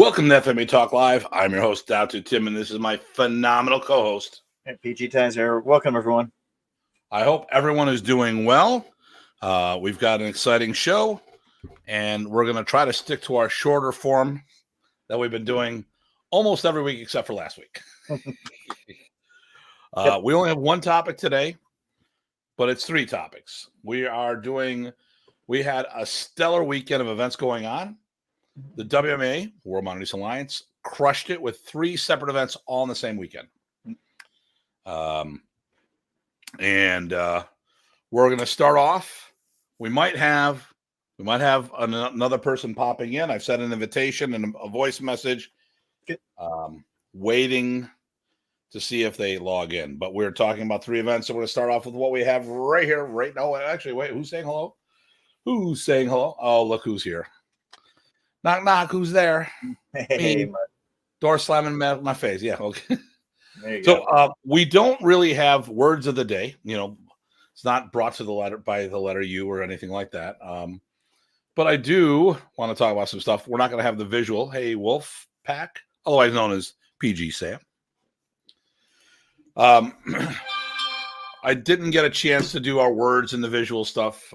Welcome to FMA Talk Live. I'm your host, Datu Tim, and this is my phenomenal co-host. PG Ties here. Welcome, everyone. I hope everyone is doing well. We've got an exciting show, and we're going to try to stick to our shorter form that we've been doing almost every week except for last week. We only have one topic today, but it's three topics. We had a stellar weekend of events going on. The WMA, World Modern Arnis Alliance, crushed it with three separate events all in the same weekend. And we're going to start off. We might have another person popping in. I've sent an invitation and a voice message, waiting to see if they log in. But we're talking about three events, so we're going to start off with what we have right here, right now. Actually, wait, who's saying hello? Who's saying hello? Oh, look who's here. Knock, knock. Who's there? Hey, door slamming my face. Yeah. Okay. So we don't really have words of the day. You know, it's not brought to the letter by the letter U or anything like that. But I do want to talk about some stuff. We're not going to have the visual. Hey, Wolf Pack, otherwise known as PG Sam. I didn't get a chance to do our words and the visual stuff.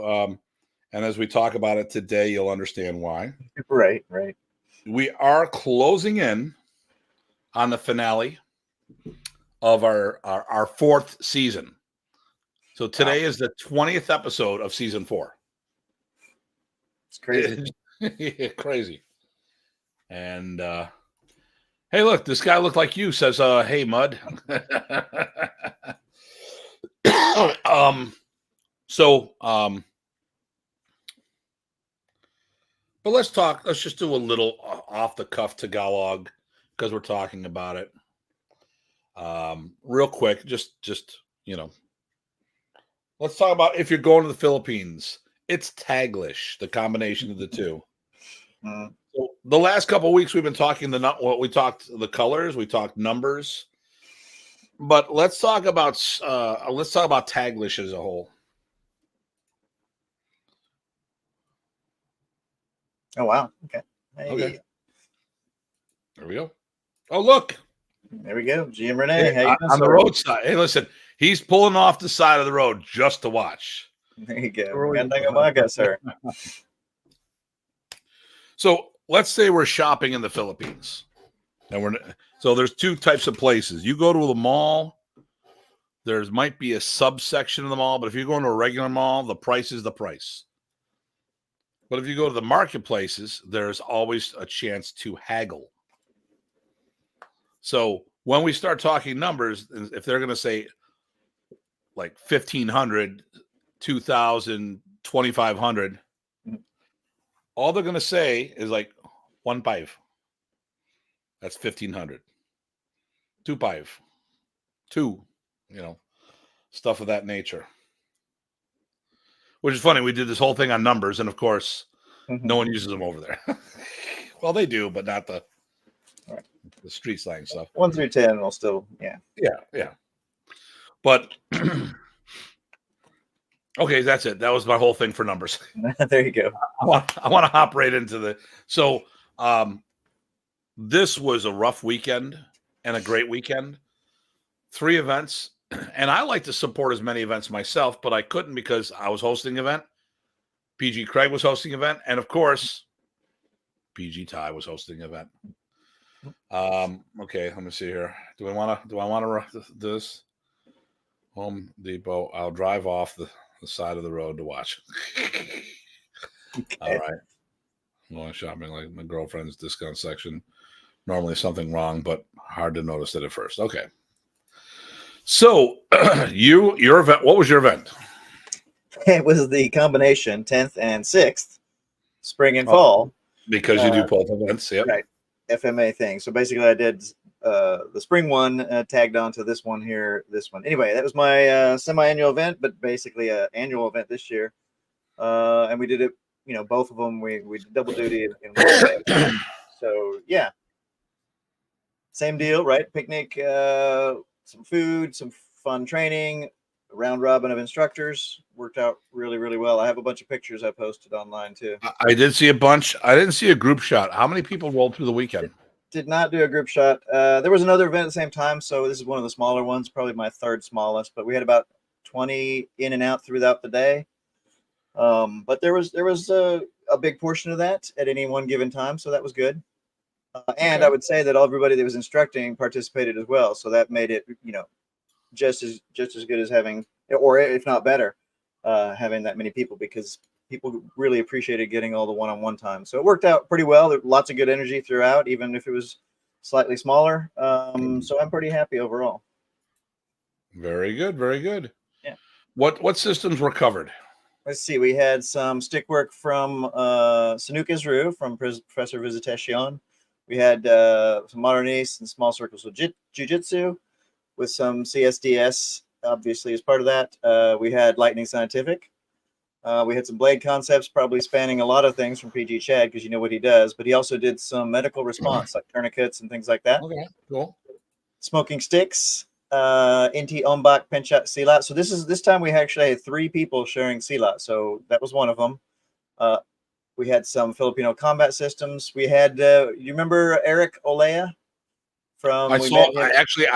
And as we talk about it today, you'll understand why. Right. We are closing in on the finale of our fourth season. So today is the 20th episode of season 4. It's crazy. Crazy. And hey, look, this guy looked like you, says, hey, Mud. But let's just do a little off the cuff Tagalog because we're talking about it. Real quick, just let's talk about if you're going to the Philippines. It's Taglish, the combination of the two. So the last couple of weeks we've been talking we talked the colors, we talked numbers, but let's talk about Taglish as a whole. Oh wow! Okay. Hey. Okay. There we go. Oh look. There we go. GM Renee. Hey, on the roadside. Hey, listen, he's pulling off the side of the road just to watch. There you go. Gandang sir. So let's say we're shopping in the Philippines, and there's two types of places. You go to the mall. There might be a subsection of the mall, but if you're going to a regular mall, the price is the price. But if you go to the marketplaces, there's always a chance to haggle. So when we start talking numbers, if they're going to say like 1,500, 2,000, 2,500, all they're going to say is like 1.5. That's 1,500. 2.5. 2, stuff of that nature. Which is funny. We did this whole thing on numbers, and of course, no one uses them over there. Well, they do, but not the street slang stuff. 1 through 10 will still, yeah. But okay, that's it. That was my whole thing for numbers. There you go. I want to hop right into the. So, this was a rough weekend and a great weekend. 3 events. And I like to support as many events myself, but I couldn't because I was hosting an event. PG Craig was hosting an event. And of course, PG Ty was hosting an event. Okay, let me see here. Do I want to do this? Home Depot. I'll drive off the side of the road to watch. Okay. All right. I'm going shopping like my girlfriend's discount section. Normally something wrong, but hard to notice it at first. Okay. So, your event, what was your event? It was the combination 10th and 6th, spring and fall. Because you do both events, yeah. Right, FMA thing. So basically I did the spring one, tagged on to this one here, this one. Anyway, that was my semi-annual event, but basically an annual event this year. And we did it, both of them, we did double duty in one day. So, yeah. Same deal, right? Picnic, some food, some fun training, round robin of instructors. Worked out really, really well. I have a bunch of pictures I posted online too. I did see a bunch. I didn't see a group shot. How many people rolled through the weekend? Did not do a group shot. There was another event at the same time, so this is one of the smaller ones, probably my third smallest. But we had about 20 in and out throughout the day. But there was a big portion of that at any one given time, so that was good. And I would say that everybody that was instructing participated as well, so that made it, just as good as having, or if not better, having that many people, because people really appreciated getting all the one-on-one time. So it worked out pretty well. There was lots of good energy throughout, even if it was slightly smaller. So I'm pretty happy overall. Very good, very good. Yeah. What systems were covered? Let's see. We had some stick work from Sanuk Isru from Professor Visitation. We had some modern Arnis and small circles of jiu-jitsu with some CSDS, obviously, as part of that. We had Lightning Scientific. We had some blade concepts, probably spanning a lot of things from PG Chad, because you know what he does. But he also did some medical response, like tourniquets and things like that. Okay, cool. Smoking sticks, Inti Ombak Penchat Silat. So this time we actually had 3 people sharing Silat. So that was one of them. We had some Filipino combat systems. We had, you remember Eric Olea from? I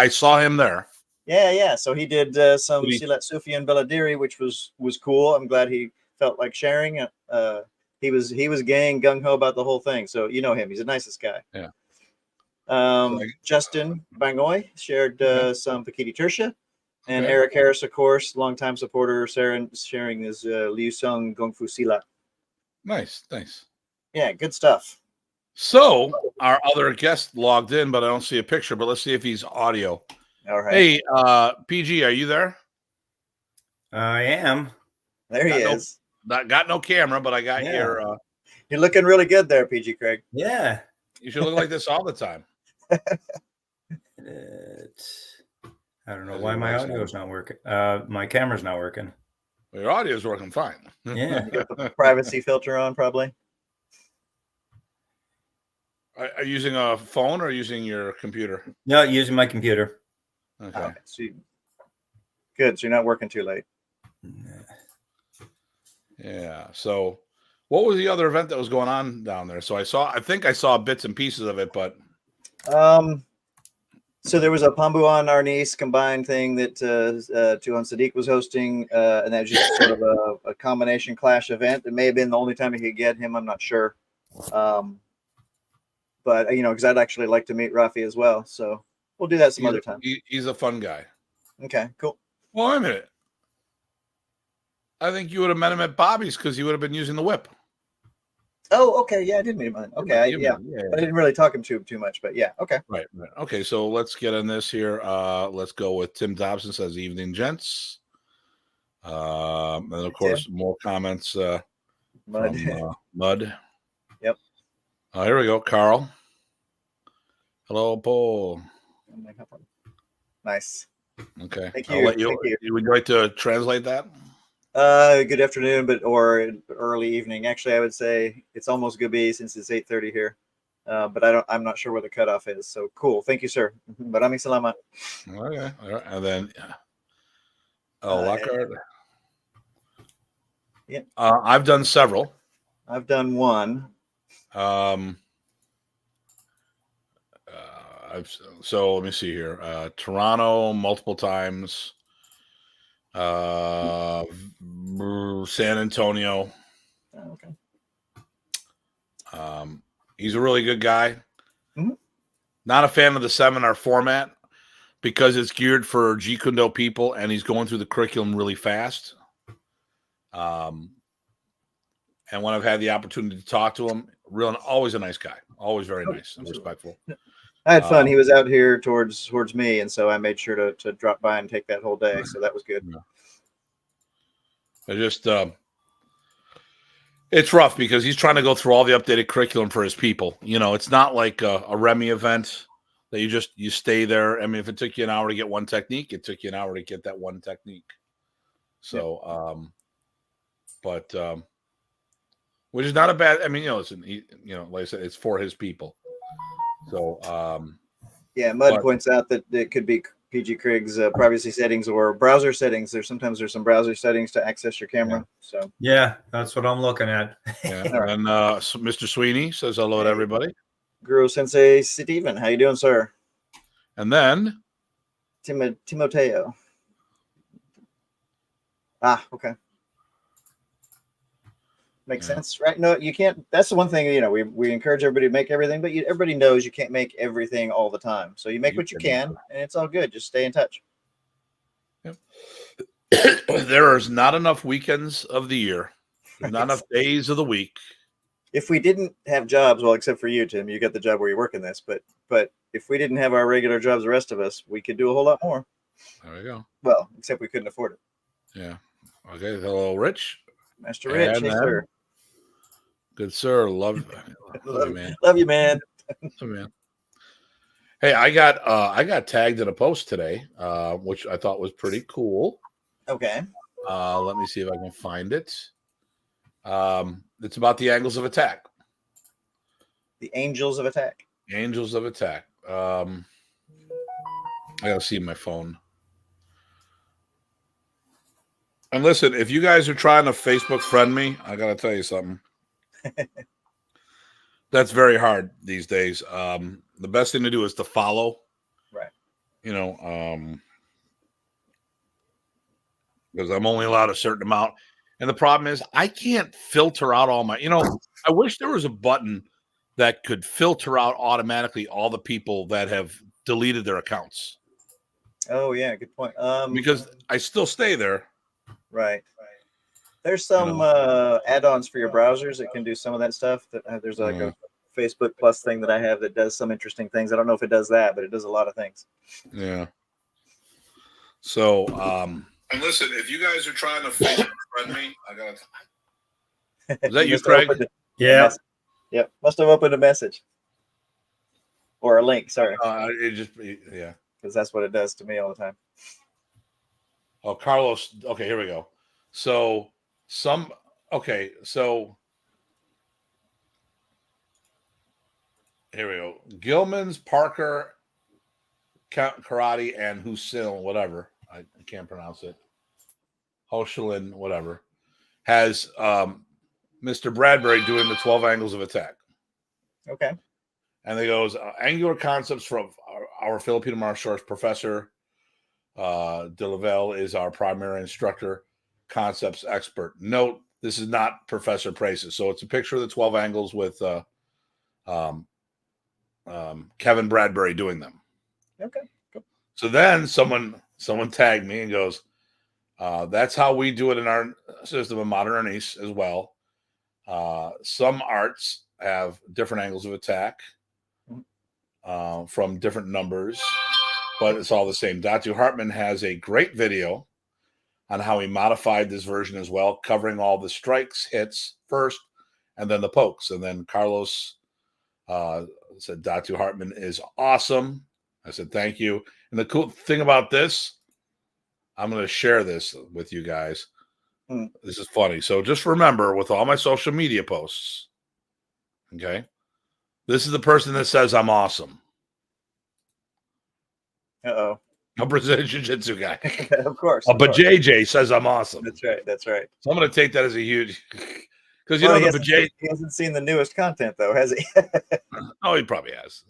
saw him there. Yeah. So he did some Silat Sufi and Beladiri, which was cool. I'm glad he felt like sharing. He was gung ho about the whole thing. So you know him. He's the nicest guy. Yeah. Justin Bangoy shared some Pakiti Tertia. And Eric Harris, of course, longtime supporter, sharing his Liu Sung Gong Fu Silat. Nice. Yeah, good stuff. So our other guest logged in, but I don't see a picture. But let's see if he's audio. All right. Hey, PG, are you there? I am. There he is. Got no camera, but I got your. You're looking really good there, PG Craig. Yeah. You should look like this all the time. I don't know why my audio's not working. My camera's not working. Well, your audio's working fine. Yeah. You got the privacy filter on, probably. Are you using a phone or using your computer? No, using my computer. Okay. Good. So you're not working too late. Yeah. So what was the other event that was going on down there? So I think I saw bits and pieces of it, but so there was a Pambuan Arnis combined thing that Tuhan Sadiq was hosting, and that was just sort of a combination clash event. It may have been the only time he could get him. I'm not sure. But because I'd actually like to meet Rafi as well. So we'll do that some other time. He's a fun guy. Okay, cool. Well, wait a minute. I think you would have met him at Bobby's because he would have been using the whip. Oh, okay. Yeah, I did meet him. Okay, I didn't really talk him too much, but yeah, okay. Right. Okay, so let's get in this here. Let's go with Tim Dobson says, "Evening, gents." And of course, more comments Mud. from Mud. Yep. Here we go, Carl. Hello, Paul. Nice. Okay. Thank you. Thank you. Would you like to translate that? Good afternoon, or early evening. Actually, I would say it's almost gabi since it's 8:30 here. But I'm not sure where the cutoff is. So cool. Thank you, sir. Maraming salamat. Okay. All right. And then Lockhart. Yeah. I've done several. I've done one. So let me see here. Toronto multiple times. San Antonio. Oh, okay. He's a really good guy. Mm-hmm. Not a fan of the seminar format because it's geared for Jeet Kune Do people, and he's going through the curriculum really fast. And when I've had the opportunity to talk to him, always a nice guy, always very nice and respectful. I had fun. He was out here towards me, and so I made sure to drop by and take that whole day. So that was good. Yeah. I just it's rough because he's trying to go through all the updated curriculum for his people. It's not like a Remy event that you stay there. I mean, if it took you an hour to get one technique, it took you an hour to get that one technique. So, which is not a bad. I mean, listen, like I said, it's for his people. So, Mud points out that it could be PG Krig's privacy settings or browser settings. There's some browser settings to access your camera. So yeah, that's what I'm looking at. Yeah. All right. And Mr. Sweeney says hello to everybody. Guro Sensei Steven, how you doing, sir? And then Timoteo. Okay. Makes sense, right? No, you can't. That's the one thing, we encourage everybody to make everything, but everybody knows you can't make everything all the time. So you make what you can, and it's all good. Just stay in touch. Yep. There is not enough weekends of the year. There's not enough days of the week. If we didn't have jobs, well, except for you, Tim, you got the job where you work in this, but if we didn't have our regular jobs, the rest of us, we could do a whole lot more. There we go. Well, except we couldn't afford it. Yeah. Okay. Hello, Rich. Master Rich, hey, sir. Good sir. Love you, man. Love you, man. Love you, man. Hey, I got tagged in a post today, which I thought was pretty cool. Okay. Let me see if I can find it. It's about the angles of attack. The angels of attack. Angels of attack. I gotta see my phone. And listen, if you guys are trying to Facebook friend me, I gotta tell you something. That's very hard these days. The best thing to do is to follow. Right. Because I'm only allowed a certain amount. And the problem is I can't filter out all my, I wish there was a button that could filter out automatically all the people that have deleted their accounts. Oh yeah, good point. Because I still stay there. Right. There's some add-ons for your browsers that can do some of that stuff. There's like a Facebook Plus thing that I have that does some interesting things. I don't know if it does that, but it does a lot of things. Yeah. So, and listen, if you guys are trying to Facebook friend me, I gotta. Is that you, Craig? Yeah. Yep. Must have opened a message or a link. Sorry. Yeah. Because that's what it does to me all the time. Oh, Carlos. Okay, here we go. So here we go. Gilman's, Parker, Karate, and Husil, whatever. I can't pronounce it. Hoshelin, whatever. Has Mr. Bradbury doing the 12 angles of attack. Okay. And they goes, angular concepts from our Filipino martial arts professor, De Lavelle is our primary instructor, concepts expert. Note, this is not Professor Praces. So it's a picture of the 12 angles with Kevin Bradbury doing them. Okay. Cool. So then someone tagged me and goes, that's how we do it in our system of Modern Arnis as well. Some arts have different angles of attack from different numbers, but it's all the same. Datu Hartman has a great video on how he modified this version as well, covering all the strikes, hits first, and then the pokes. And then Carlos said, Datu Hartman is awesome. I said, thank you. And the cool thing about this, I'm going to share this with you guys. This is funny. So just remember, with all my social media posts, okay, this is the person that says I'm awesome. Uh-oh. A Brazilian Jiu-Jitsu guy. Of course. But JJ says I'm awesome. That's right. That's right. So I'm going to take that as a huge, because he hasn't seen the newest content though, has he? Oh, he probably has.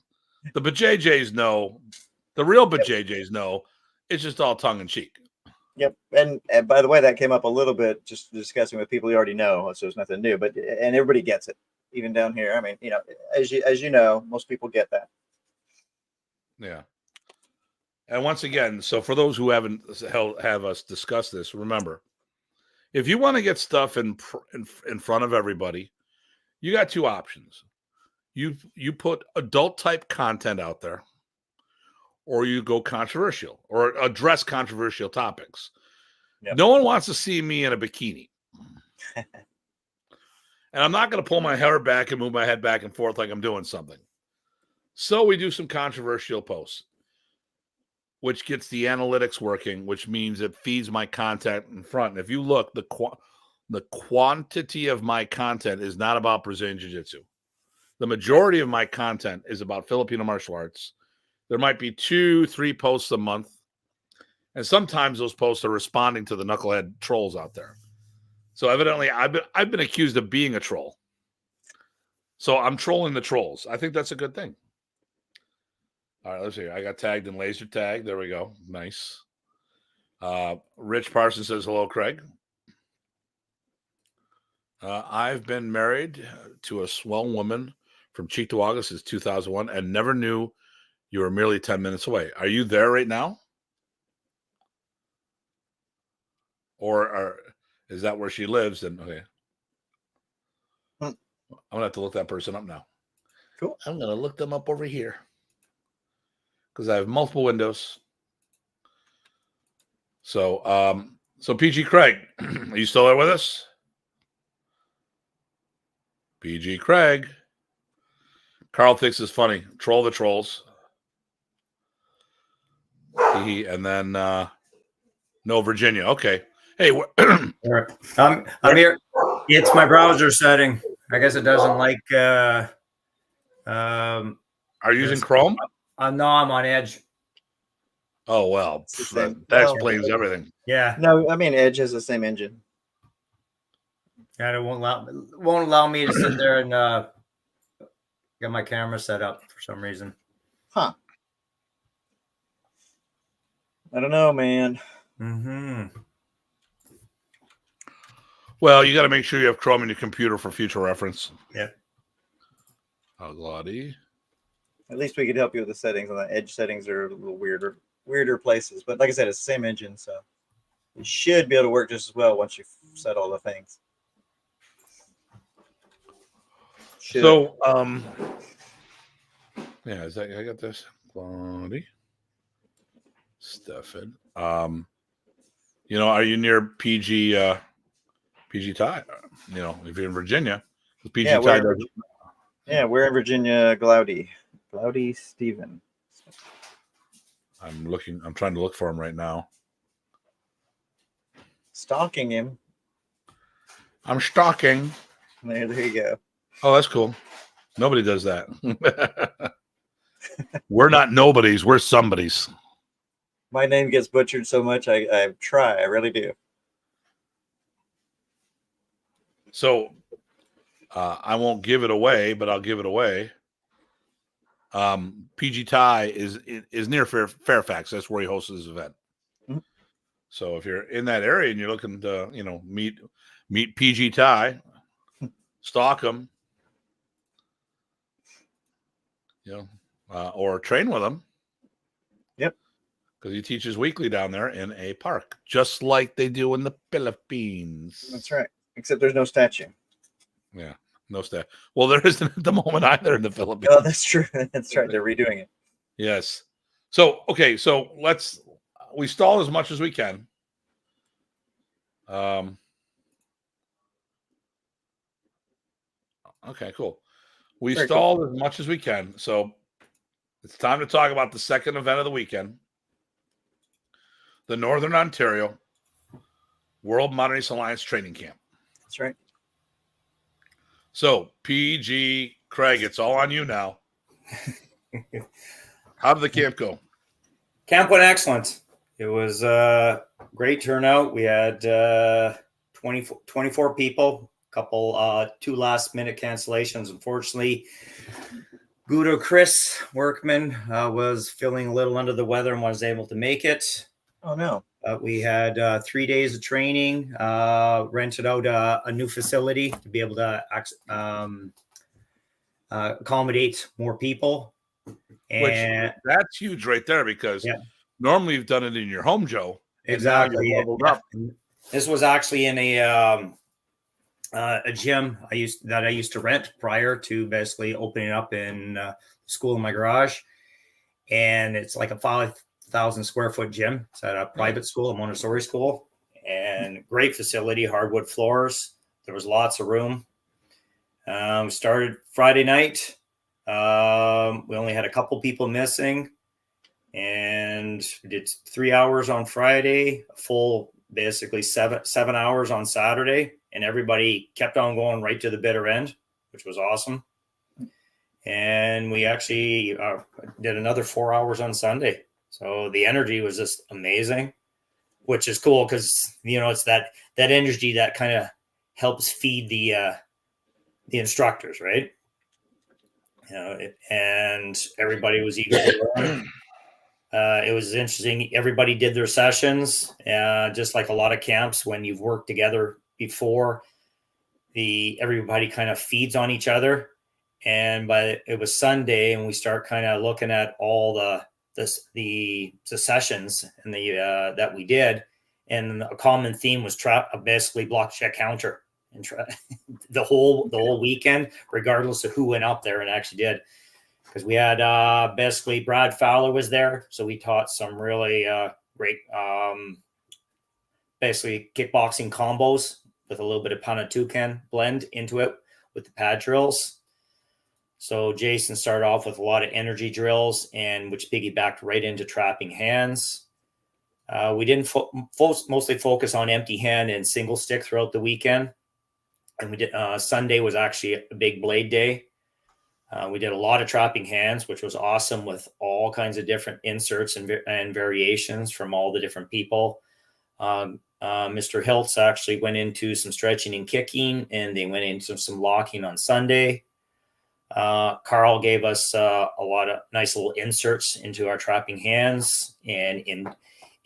The BJJs know, the real BJJs know, it's just all tongue in cheek. Yep. And by the way, that came up a little bit just discussing with people you already know, so it's nothing new. But everybody gets it, even down here. I mean, as you know, most people get that. Yeah. And once again, so for those who haven't have us discuss this, remember, if you want to get stuff in front of everybody, you got two options. You put adult type content out there, or you go controversial or address controversial topics. Yep. No one wants to see me in a bikini. And I'm not going to pull my hair back and move my head back and forth like I'm doing something. So we do some controversial posts, which gets the analytics working, which means it feeds my content in front. And if you look, the quantity of my content is not about Brazilian Jiu-Jitsu. The majority of my content is about Filipino martial arts. There might be 2-3 posts a month And sometimes those posts are responding to the knucklehead trolls out there. So evidently I've been accused of being a troll. So I'm trolling the trolls. I think that's a good thing. All right, let's see. I got tagged in laser tag. There we go. Nice. Rich Parsons says, hello, Craig. I've been married to a swell woman from Cheektowaga since 2001 and never knew you were merely 10 minutes away. Are you there right now? Or is that where she lives? And okay. I'm going to have to look that person up now. Cool. I'm going to look them up over here because I have multiple windows. So, PG Craig, are you still there with us? PG Craig. Carl thinks it's funny. Troll the trolls. And then no, Virginia. Okay. Hey, I'm here. It's my browser setting. I guess it doesn't like. Are you using Chrome? No, I'm on Edge. Oh well, that explains everything. Yeah. No, I mean Edge has the same engine. Yeah, it won't allow me to sit there and get my camera set up for some reason. Huh. I don't know, man. Mm-hmm. Well, you got to make sure you have Chrome in your computer for future reference. Yeah. Oh, Glotty. At least we could help you with the settings. And the Edge settings are a little weirder places. But like I said, it's the same engine, so it should be able to work just as well once you've set all the things. Should. So, yeah, I got this. Glotty. Stefan. Are you near PG Ty? If you're in Virginia, PG Ty does. Yeah, we're in Virginia. Glaudy Stephen. I'm trying to look for him right now. Stalking him. I'm stalking. There you go. Oh, that's cool. Nobody does that. We're not nobodies. We're somebodies. My name gets butchered so much. I try. I really do. So I won't give it away, but I'll give it away. PG Ty is near Fairfax. That's where he hosts his event. Mm-hmm. So if you're in that area and you're looking to, meet PG Ty, stalk him, or train with him. Yep. Because he teaches weekly down there in a park, just like they do in the Philippines. That's right. Except there's no statue. Yeah, no statue. Well, there isn't at the moment either in the Philippines. Oh, that's true. That's right. They're redoing it. Yes. So, okay. So we stall as much as we can. Okay, cool. We stalled as much as we can. So it's time to talk about the second event of the weekend. The Northern Ontario World Modern Arnis Alliance Training Camp. That's right. So, PG Craig, it's all on you now. How did the camp go? Camp went excellent. It was a great turnout. We had 24 people, two last-minute cancellations. Unfortunately, Guro Chris Workman was feeling a little under the weather and was able to make it. Oh, no. We had 3 days of training, rented out a new facility to be able to accommodate more people. And that's huge right there because normally you've done it in your home, Joe. Exactly. This was actually in a gym I used to rent prior to basically opening up in school in my garage. And it's like a 5,000 square foot gym. It's at a private school, a Montessori school, and great facility, hardwood floors. There was lots of room. We started Friday night. We only had a couple people missing, and we did 3 hours on Friday, a full basically seven hours on Saturday, and everybody kept on going right to the bitter end, which was awesome. And we actually did another 4 hours on Sunday. So the energy was just amazing. which is cool because it's that energy that kind of helps feed the instructors, right? And everybody was eager to learn. It was interesting. Everybody did their sessions, just like a lot of camps. When you've worked together before, everybody kind of feeds on each other. And it was Sunday, and we start kind of looking at all the sessions and that we did, and a common theme was basically block check counter and the whole weekend, regardless of who went up there and actually did. Because we had basically Brad Fowler was there, so we taught some really great basically kickboxing combos with a little bit of Panatukan blend into it with the pad drills. So Jason started off with a lot of energy drills, and which piggybacked right into trapping hands. We didn't mostly focus on empty hand and single stick throughout the weekend, and we did. Sunday was actually a big blade day. We did a lot of trapping hands, which was awesome, with all kinds of different inserts and variations from all the different people. Mr. Hiltz actually went into some stretching and kicking, and they went into some locking on Sunday. Carl gave us a lot of nice little inserts into our trapping hands and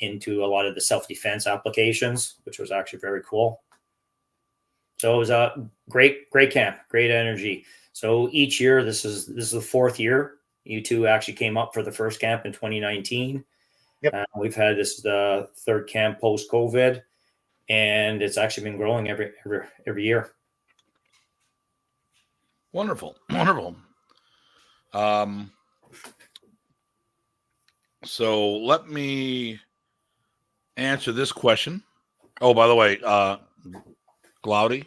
into a lot of the self-defense applications, which was actually very cool. So it was a great camp, great energy. So each year, this is the fourth year. You two actually came up for the first camp in 2019. Yep. We've had this the third camp post-COVID, and it's actually been growing every year. Wonderful. So let me answer this question. Oh, by the way, Glaudy,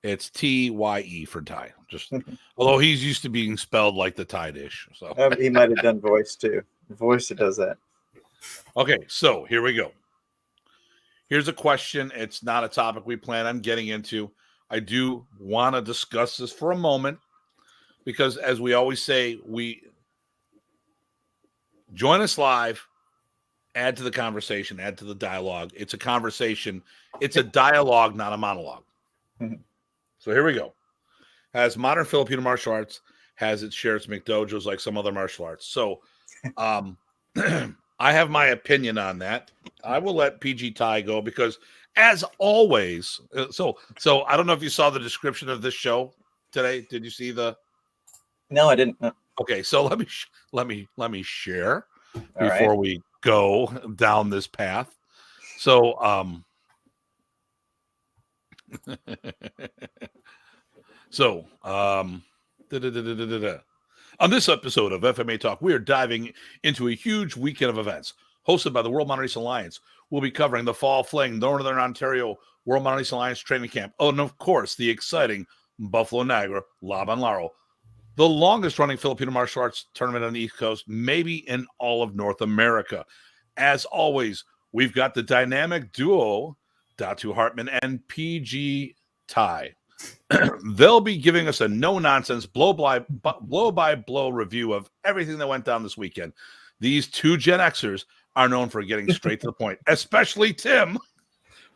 it's Tye for Ty. Just although he's used to being spelled like the Thai dish, so He might have done voice too. Voice that does that. Okay, so here we go. Here's a question. It's not a topic we plan on getting into. I do want to discuss this for a moment because, as we always say, we join us live, add to the conversation, add to the dialogue. It's a conversation. It's a dialogue, not a monologue. Mm-hmm. So here we go. As modern Filipino martial arts has its shares of McDojos like some other martial arts. So I have my opinion on that. I will let PG Ty go because, as always, so I don't know if you saw the description of this show today. Did you see the? No, I didn't. No. Okay, so let me share All before right. we go down this path. So on this episode of FMA Talk, we are diving into a huge weekend of events hosted by the World Modern Arnis Alliance. We'll be covering the Fall Fling, Northern Ontario World Modern Arnis Alliance training camp. Oh, and of course, the exciting Buffalo Niagara Laban Laro, the longest-running Filipino martial arts tournament on the East Coast, maybe in all of North America. As always, we've got the dynamic duo, Datu Hartman and PG Ty. They'll be giving us a no-nonsense, blow-by-blow review of everything that went down this weekend. These two Gen Xers are known for getting straight to the point, especially Tim,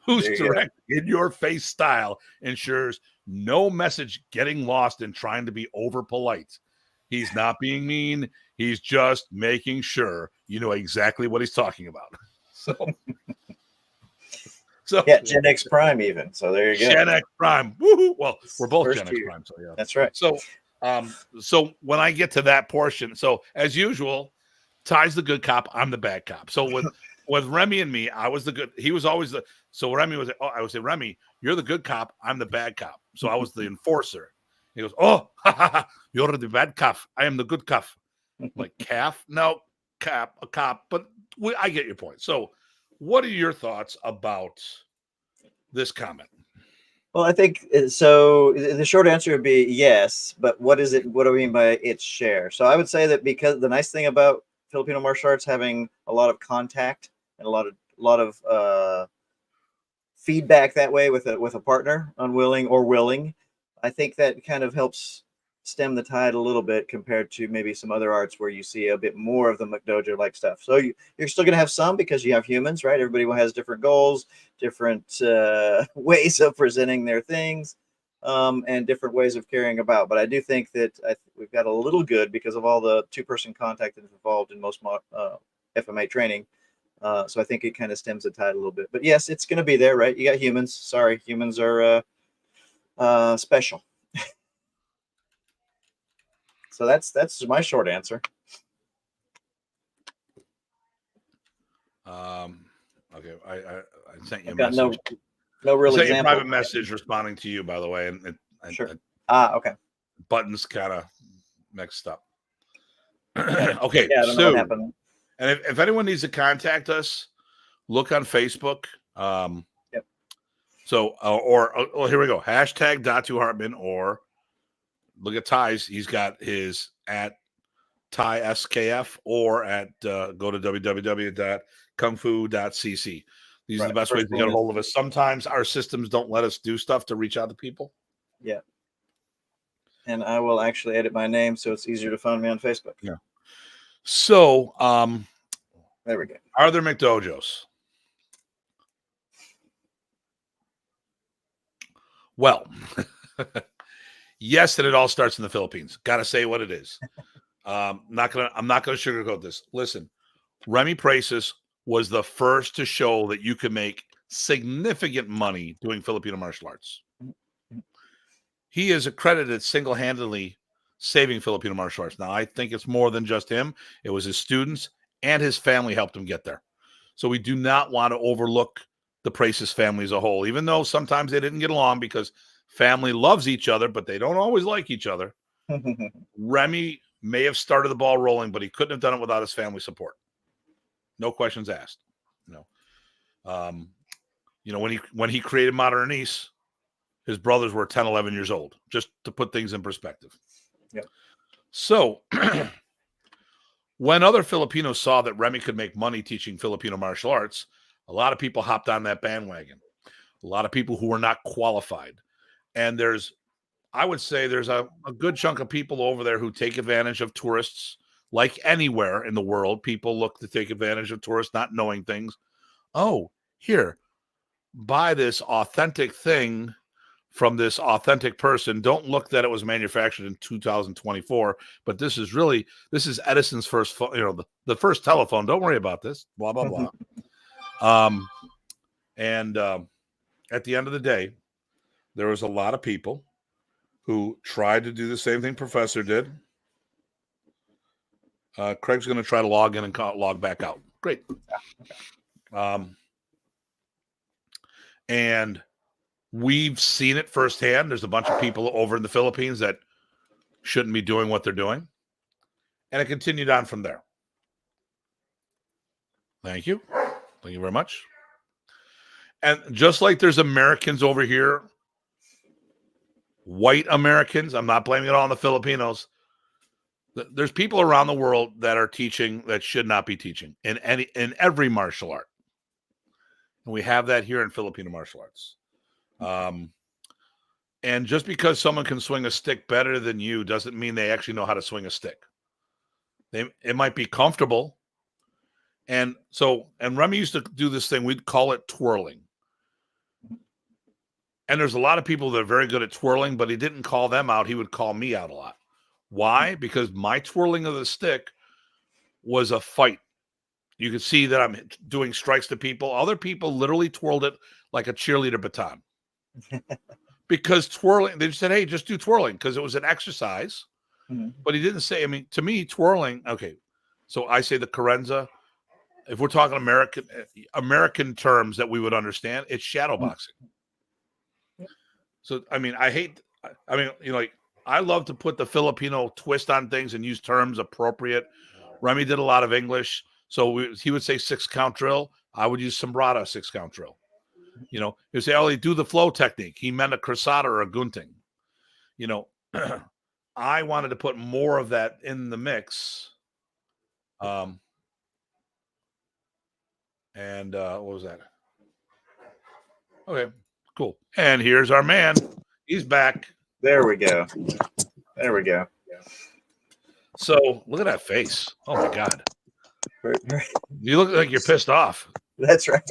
whose direct, in-your-face style ensures no message getting lost in trying to be over-polite. He's not being mean. He's just making sure you know exactly what he's talking about. So yeah, Gen X Prime even. So there you go. Gen X Prime. Woohoo! Well, we're both First Gen X year. Prime, so yeah. That's right. So when I get to that portion, so as usual, Ty's the good cop, I'm the bad cop. So with Remy and me, I was the good. He was always the. So Remy was. Oh, I would say, Remy, you're the good cop. I'm the bad cop. So I was the enforcer. He goes, oh, you're the bad cop. I am the good cop. Like calf? No, a cop. But I get your point. So, what are your thoughts about this comment? Well, I think so. The short answer would be yes, but what is it? What do we mean by its share? So I would say that because the nice thing about Filipino martial arts having a lot of contact and a lot of feedback that way with a partner, unwilling or willing, I think that kind of helps stem the tide a little bit compared to maybe some other arts where you see a bit more of the McDojo like stuff. So you're still going to have some because you have humans, right? Everybody has different goals, different ways of presenting their things, and different ways of carrying about. But I do think that we've got a little good because of all the two-person contact that's involved in most FMA training. So I think it kind of stems the tide a little bit. But yes, it's going to be there, right? You got humans. Sorry, humans are special. So that's my short answer. Okay, I sent you I've a got message. no real I sent you a example. private message responding to you, by the way, and Sure. Okay. buttons kind of mixed up. Okay, Yeah, I don't know what happened. And if anyone needs to contact us, look on Facebook. Yep. So, or here we go. Hashtag Datu Hartman, or look at Ty's. He's got his at Ty SKF, or at go to www.kungfu.cc. These are the best ways to get a hold of us. Sometimes our systems don't let us do stuff to reach out to people. Yeah. And I will actually edit my name so it's easier to find me on Facebook. Yeah. So, there we go. Are there McDojos? Well, yes, and it all starts in the Philippines. Got to say what it is. I'm not gonna sugarcoat this. Listen, Remy Praces was the first to show that you could make significant money doing Filipino martial arts. He is accredited single-handedly saving Filipino martial arts. Now, I think it's more than just him. It was his students and his family helped him get there. So we do not want to overlook the Praces family as a whole, even though sometimes they didn't get along because family loves each other, but they don't always like each other. Remy may have started the ball rolling, but he couldn't have done it without his family support. No questions asked. When he created Modern Arnis, his brothers were 10, 11 years old, just to put things in perspective. Yep. So when other Filipinos saw that Remy could make money teaching Filipino martial arts, a lot of people hopped on that bandwagon. A lot of people who were not qualified. And I would say there's a good chunk of people over there who take advantage of tourists. Like anywhere in the world, people look to take advantage of tourists not knowing things. Oh, here, buy this authentic thing from this authentic person. Don't look that it was manufactured in 2024, but this is Edison's first phone, the first telephone. Don't worry about this, blah, blah, blah. At the end of the day, there was a lot of people who tried to do the same thing Professor did. Craig's going to try to log in and log back out. Great. And we've seen it firsthand. There's a bunch of people over in the Philippines that shouldn't be doing what they're doing. And it continued on from there. Thank you. Thank you very much. And just like there's Americans over here, white Americans, I'm not blaming it all on the Filipinos. There's people around the world that are teaching that should not be teaching in every martial art. And we have that here in Filipino martial arts. And just because someone can swing a stick better than you doesn't mean they actually know how to swing a stick. It might be comfortable. And Remy used to do this thing, we'd call it twirling. And there's a lot of people that are very good at twirling, but he didn't call them out. He would call me out a lot. Why? Because my twirling of the stick was a fight. You could see that I'm doing strikes to people. Other people literally twirled it like a cheerleader baton. Because twirling, they just said, hey, just do twirling, because it was an exercise. Mm-hmm. But he didn't say, to me, twirling, okay. So I say the carenza. If we're talking American terms that we would understand, it's shadow boxing. So, I love to put the Filipino twist on things and use terms appropriate. Remy did a lot of English. So he would say 6-count drill. I would use sombrada 6-count drill. He'd say, oh, he do the flow technique. He meant a cruzada or a gunting. I wanted to put more of that in the mix. What was that? Okay, cool. And here's our man. He's back. There we go. There we go. So look at that face. Oh my God. Right. You look like you're pissed off. That's right.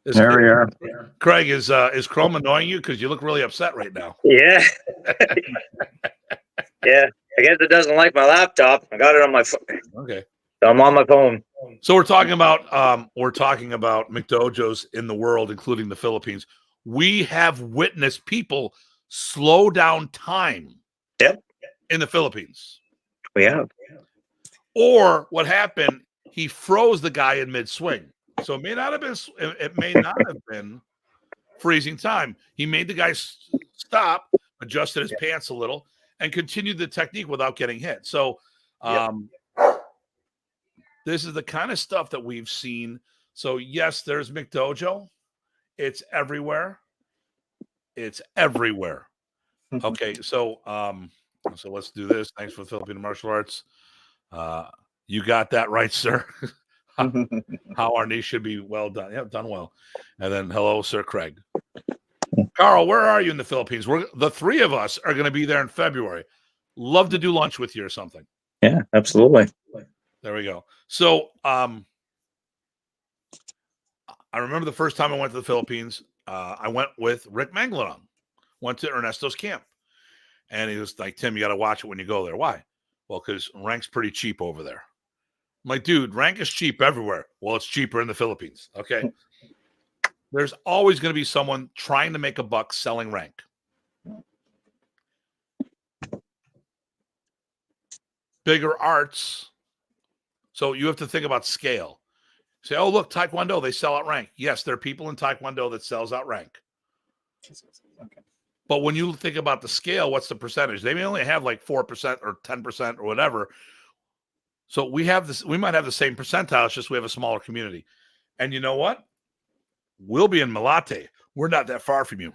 There we are. Craig, is Chrome annoying you? Because you look really upset right now. Yeah. Yeah. I guess it doesn't like my laptop. I got it on my phone. Okay. So I'm on my phone. So we're talking about McDojos in the world, including the Philippines. We have witnessed people slow down time. Yep. In the Philippines. We have. Or what happened? He froze the guy in mid-swing. So it may not have been freezing time. He made the guy stop, adjusted his pants a little, and continued the technique without getting hit. So this is the kind of stuff that we've seen. So yes, there's McDojo. It's everywhere. It's everywhere. Okay, so let's do this. Thanks for the Filipino martial arts. You got that right, sir. How our niche should be well done. Yeah, done well. And then hello, Sir Craig. Carl, where are you in the Philippines? The three of us are going to be there in February. Love to do lunch with you or something. Yeah, absolutely. There we go. So I remember the first time I went to the Philippines, I went with Rick Manglanon. Went to Ernesto's camp. And he was like, Tim, you got to watch it when you go there. Why? Well, because rank's pretty cheap over there. I'm like, dude, rank is cheap everywhere. Well, it's cheaper in the Philippines. Okay. There's always going to be someone trying to make a buck selling rank. Bigger arts. So you have to think about scale. Say, oh, look, Taekwondo, they sell out rank. Yes, there are people in Taekwondo that sells out rank. Okay. But when you think about the scale, what's the percentage? They may only have like 4% or 10% or whatever. So we might have the same percentile, it's just we have a smaller community. And you know what? We'll be in Malate. We're not that far from you.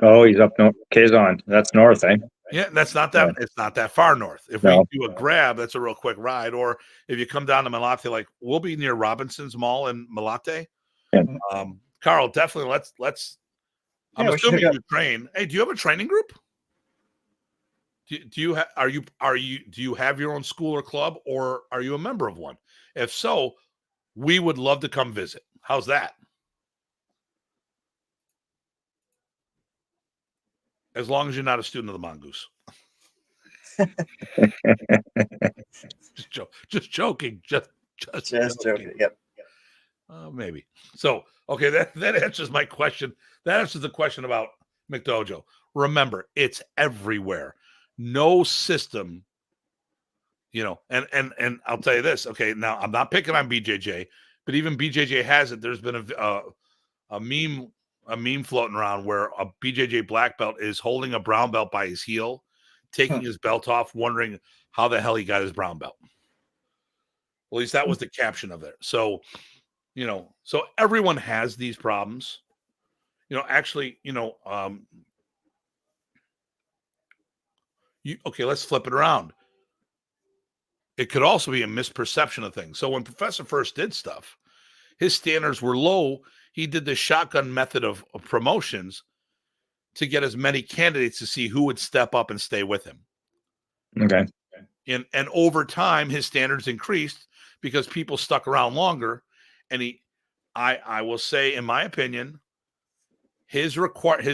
Oh, he's up north. Quezon. That's north, eh? Yeah, it's not that far north. If we do a grab, that's a real quick ride. Or if you come down to Malate, like we'll be near Robinson's Mall in Malate. Yeah. Carl, definitely let's I'm assuming you train. Hey, do you have a training group? Do you have your own school or club, or are you a member of one? If so, we would love to come visit. How's that? As long as you're not a student of the Mongoose. just joking. Just joking. Yep. Maybe. So, okay, that answers my question. That answers the question about McDojo. Remember, it's everywhere. No system, and I'll tell you this. Okay, now I'm not picking on BJJ, but even BJJ has it. There's been a meme floating around where a BJJ black belt is holding a brown belt by his heel, taking his belt off, wondering how the hell he got his brown belt. Well, at least that was the caption of it. So, so everyone has these problems. Okay, let's flip it around. It could also be a misperception of things. So when Professor first did stuff, his standards were low. He did the shotgun method of promotions to get as many candidates to see who would step up and stay with him. Okay. And over time, his standards increased because people stuck around longer. And I will say, in my opinion, his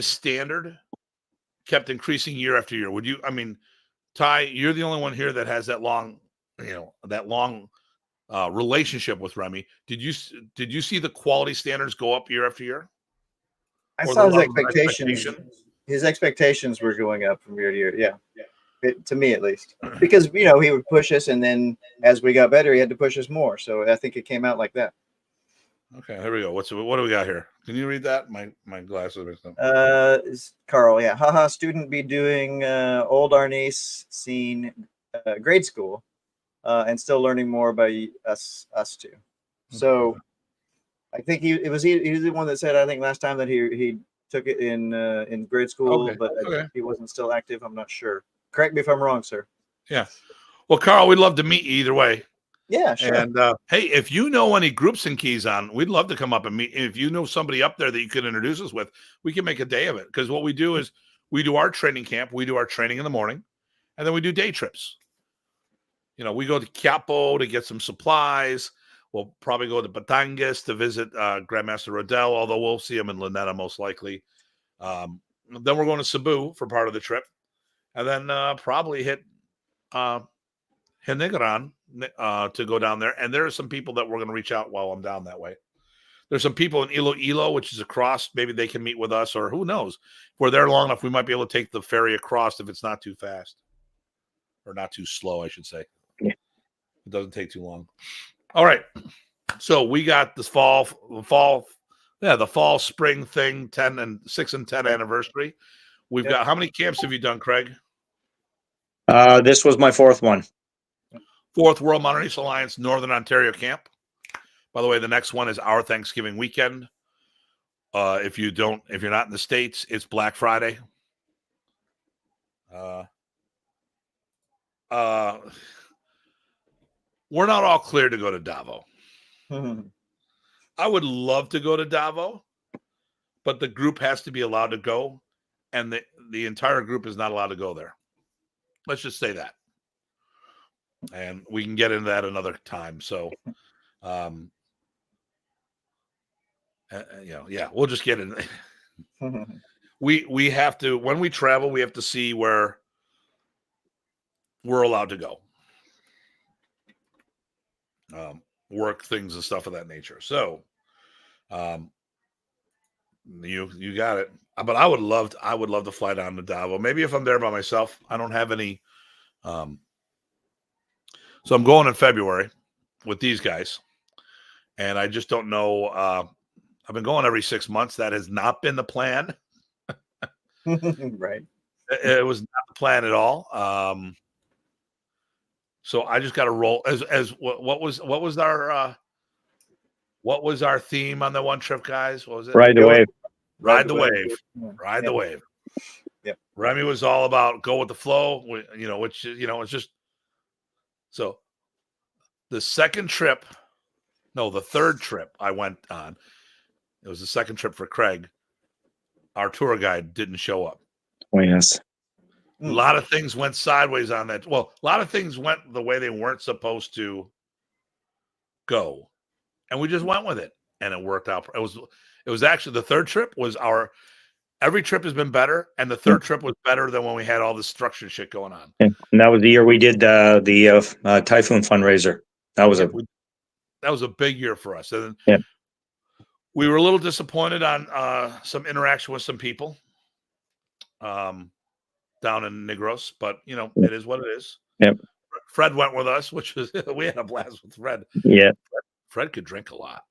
standard kept increasing year after year. Would you? I mean, Ty, you're the only one here that has that long relationship with Remy. Did you see the quality standards go up year after year? I saw his expectations. His expectations were going up from year to year. Yeah. To me, at least, because he would push us, and then as we got better, he had to push us more. So I think it came out like that. Okay, here we go. What do we got here? Can you read that? My glasses are mixed up. Carl, yeah. Haha, student be doing old Arnis scene grade school and still learning more by us two. So I think he was the one that said, I think last time that he took it in grade school, but he wasn't still active. I'm not sure. Correct me if I'm wrong, sir. Yeah. Well, Carl, we'd love to meet you either way. Yeah, sure. And hey, if you know any groups and keys on, we'd love to come up and meet. If you know somebody up there that you could introduce us with, we can make a day of it. Because what we do is we do our training camp. We do our training in the morning, and then we do day trips. We go to Quiapo to get some supplies. We'll probably go to Batangas to visit Grandmaster Rodell, although we'll see him in Luneta most likely. Then we're going to Cebu for part of the trip, and then probably hit Hinigran to go down there. And there are some people that we're going to reach out while I'm down that way. There's some people in Iloilo, which is across. Maybe they can meet with us, or who knows? If we're there long enough, we might be able to take the ferry across if it's not too fast. Or not too slow, I should say. Yeah. It doesn't take too long. All right. So we got this fall, spring thing, 6 and 10 anniversary. We've got, how many camps have you done, Craig? This was my fourth one. Fourth World Modern Arnis Alliance Northern Ontario camp. By the way, the next one is our Thanksgiving weekend. If you're not in the States, it's Black Friday. We're not all clear to go to Davao. I would love to go to Davao, but the group has to be allowed to go, and the entire group is not allowed to go there. Let's just say that. And we can get into that another time. So, we'll just get in. We have to, when we travel, we have to see where we're allowed to go. Work things and stuff of that nature. So, you got it. But I would love to fly down to Davao. Maybe if I'm there by myself. I don't have any. So I'm going in February with these guys, and I just don't know. I've been going every 6 months. That has not been the plan. Right. It was not the plan at all. So I just got to roll. What was our theme on the one trip, guys? What was it? Ride the wave. Ride the wave. Ride the wave. Yep. Remy was all about go with the flow. Which it's just. So the third trip I went on, it was the second trip for Craig. Our tour guide didn't show up. Oh, yes. A lot of things went sideways on that. Well, a lot of things went the way they weren't supposed to go. And we just went with it. And it worked out. It was actually the third trip was every trip has been better. And the third trip was better than when we had all this structured shit going on. And that was the year we did the Typhoon fundraiser. That was a big year for us. And yeah. We were a little disappointed on some interaction with some people down in Negros, but it is what it is. Yep. Fred went with us, which was we had a blast with Fred. Yeah. Fred could drink a lot.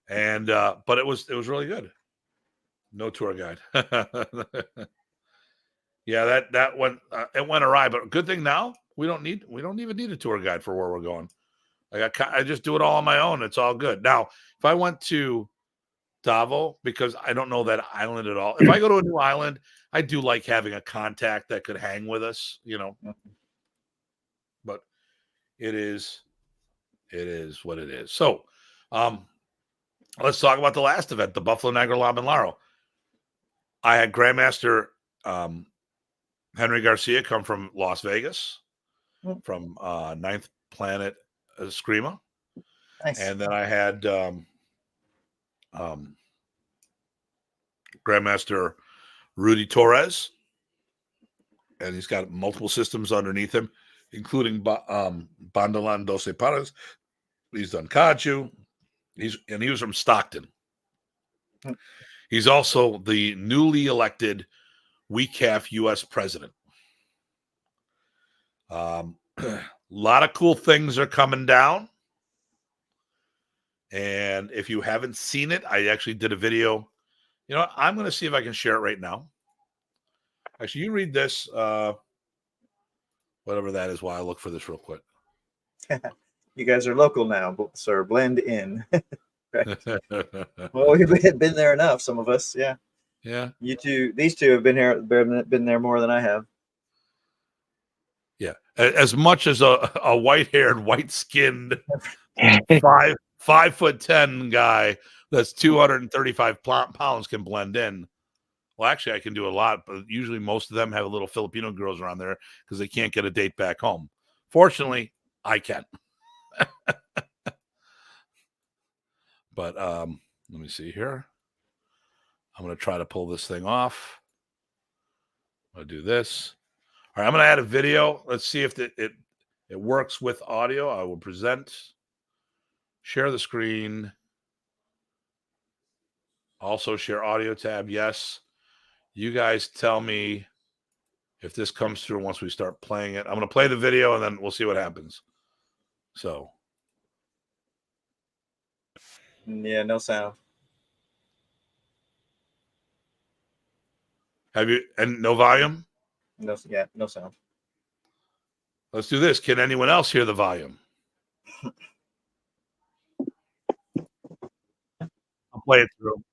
And but it was really good. No tour guide. Yeah, that went it went awry, but good thing now we don't even need a tour guide for where we're going. I just do it all on my own. It's all good. Now, if I went to Davao, because I don't know that island at all. If I go to a new island, I do like having a contact that could hang with us, But it is what it is. So, let's talk about the last event, the Buffalo Niagara Laban Laro. I had Grandmaster Henry Garcia come from Las Vegas, from Ninth Planet Eskrima. Nice. And then I had Grandmaster Rudy Torres, and he's got multiple systems underneath him, including Bandolan Doce Pares. He's done Kaju. He was from Stockton. He's also the newly elected WECAF U.S. president. A lot of cool things are coming down. And if you haven't seen it, I actually did a video. I'm going to see if I can share it right now. Actually, you read this, whatever that is, while I look for this real quick. You guys are local now, sir. Blend in. Right. Well, we've been there enough, some of us. Yeah. Yeah. These two have been there more than I have. Yeah. As much as a white-haired, white-skinned 5'10" guy that's 235 pounds can blend in, Well, actually, I can do a lot, but usually most of them have little Filipino girls around there because they can't get a date back home. Fortunately, I can. But let me see here. I'm going to try to pull this thing off. I'll do this. All right, I'm going to add a video. Let's see if it works with audio. I will present, share the screen. Also share audio tab. Yes. You guys tell me if this comes through once we start playing it. I'm going to play the video and then we'll see what happens. So. Yeah, no sound. Have you, and no volume? No sound. Let's do this. Can anyone else hear the volume? I'll play it through.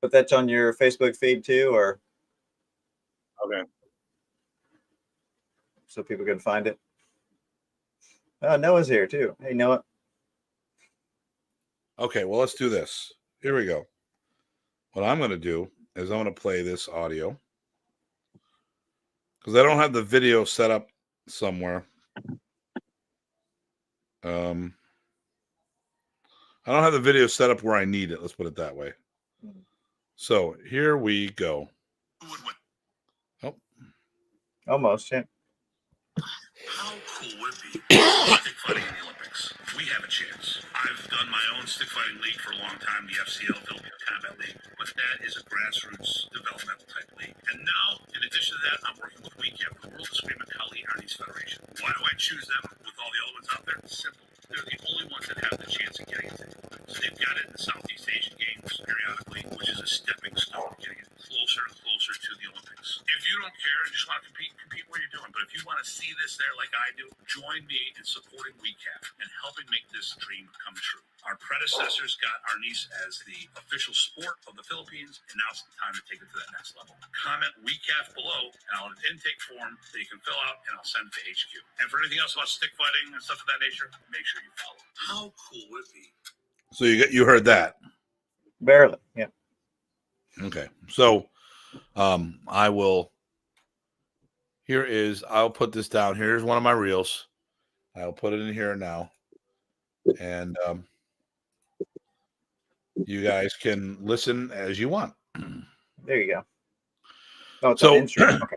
But that's on your Facebook feed too, or Okay. so people can find it. Oh, Noah's here too. Hey, Noah. Okay, well, let's do this. Here we go. What I'm going to do is I'm going to play this audio because I don't have the video set up somewhere. I don't have the video set up where I need it. Let's put it that way. So here we go. Oh. Almost, yeah. How cool would it be stick fighting in the Olympics? We have a chance. I've done my own stick fighting league for a long time, the FCL, Filipino Combat League, but that is a grassroots developmental type league. And now, in addition to that, I'm working with WeCap, the World Arnis Federation. Why do I choose them with all the other ones out there? It's simple. They're the only ones that have the chance of getting into the Olympics. They've got it in the Southeast Asian Games periodically, which is a stepping stone to getting it closer and closer to the Olympics. If you don't care and just want to compete what you're doing, but if you want to see this there like I do, join me in supporting WeCap and helping make this dream come true. Our predecessors got Arnis as the official sport of the Philippines, and now it's the time to take it to that next level. Comment WeCap below, and I'll have an intake form that you can fill out, and I'll send it to HQ. And for anything else about stick fighting and stuff of that nature, make sure you follow. How cool would it be? So you heard that? Barely, yeah. Okay, so I will. I'll put this down. Here's one of my reels. I'll put it in here now, and you guys can listen as you want. There you go. Oh, it's So, on Instagram. Okay.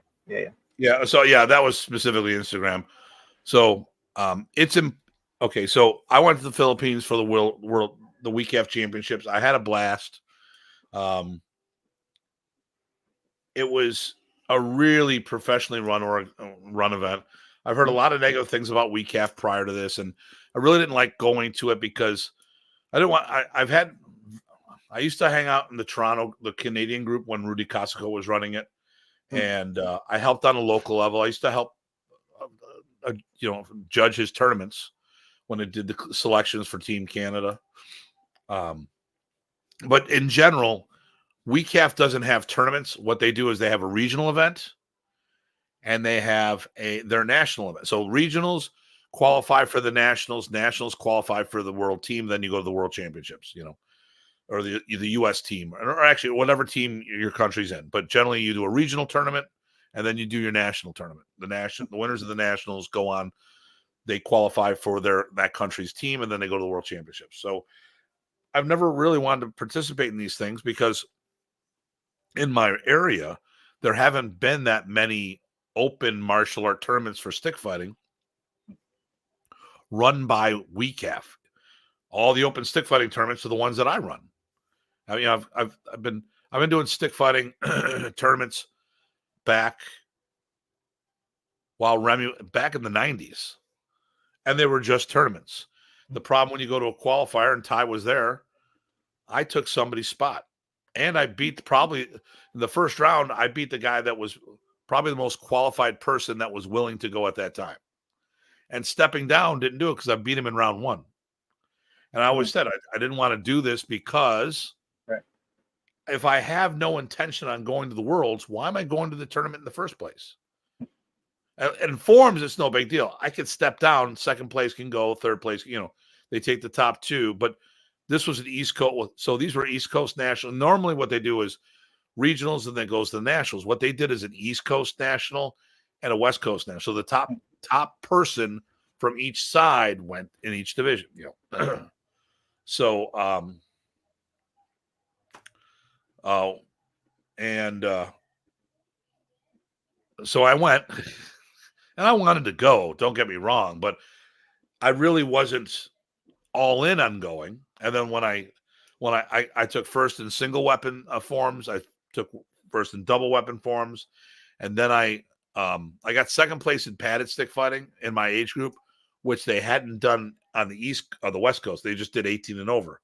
Yeah. So that was specifically Instagram. So okay. So I went to the Philippines for the the WeCaf Championships. I had a blast. It was a really professionally run event. I've heard a lot of negative things about WeCaf prior to this, and I really didn't like going to it because I didn't want. I used to hang out in the Canadian group when Rudy Casico was running it, and I helped on a local level. I used to help, judge his tournaments when it did the selections for Team Canada. But in general, WeCaf doesn't have tournaments. What they do is they have a regional event, and they have their national event. So regionals qualify for the nationals. Nationals qualify for the world team. Then you go to the world championships. Or the U.S. team, or actually whatever team your country's in. But generally, you do a regional tournament, and then you do your national tournament. The winners of the nationals go on; they qualify for that country's team, and then they go to the world championships. So, I've never really wanted to participate in these things because in my area there haven't been that many open martial art tournaments for stick fighting run by WeCaf. All the open stick fighting tournaments are the ones that I run. I mean, I've been doing stick fighting tournaments back back in the 90s, and they were just tournaments. The problem when you go to a qualifier and Ty was there, I took somebody's spot, and I beat probably in the first round. I beat the guy that was probably the most qualified person that was willing to go at that time, and stepping down didn't do it because I beat him in round one. And I always said I didn't want to do this because if I have no intention on going to the Worlds, why am I going to the tournament in the first place? And forms, it's no big deal. I could step down. Second place can go. Third place, they take the top two. But this was an East Coast. So these were East Coast national. Normally what they do is regionals and then goes to the nationals. What they did is an East Coast national and a West Coast national. So the top person from each side went in each division. So so I went and I wanted to go, don't get me wrong, but I really wasn't all in on going. And then when I took first in single weapon forms, I took first in double weapon forms, and then I got second place in padded stick fighting in my age group, which they hadn't done on the East or the West Coast. They just did 18 and over.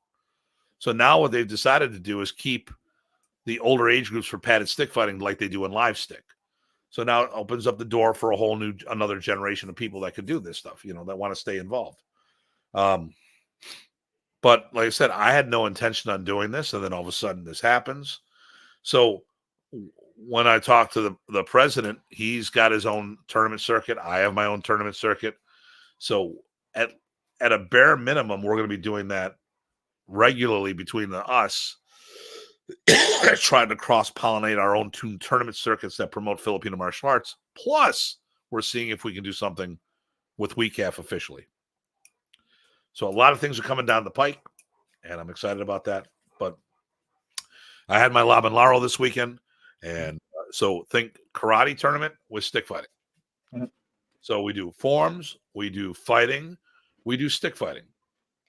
So now what they've decided to do is keep the older age groups for padded stick fighting like they do in live stick. So now it opens up the door for another generation of people that could do this stuff, that want to stay involved. But like I said, I had no intention on doing this. And then all of a sudden this happens. So when I talked to the president, he's got his own tournament circuit. I have my own tournament circuit. So at a bare minimum, we're going to be doing that regularly between us, trying to cross-pollinate our own two tournament circuits that promote Filipino martial arts. Plus, we're seeing if we can do something with WCAF officially. So a lot of things are coming down the pike, and I'm excited about that. But I had my Laban Laro this weekend, and so think karate tournament with stick fighting. Mm-hmm. So we do forms, we do fighting, we do stick fighting.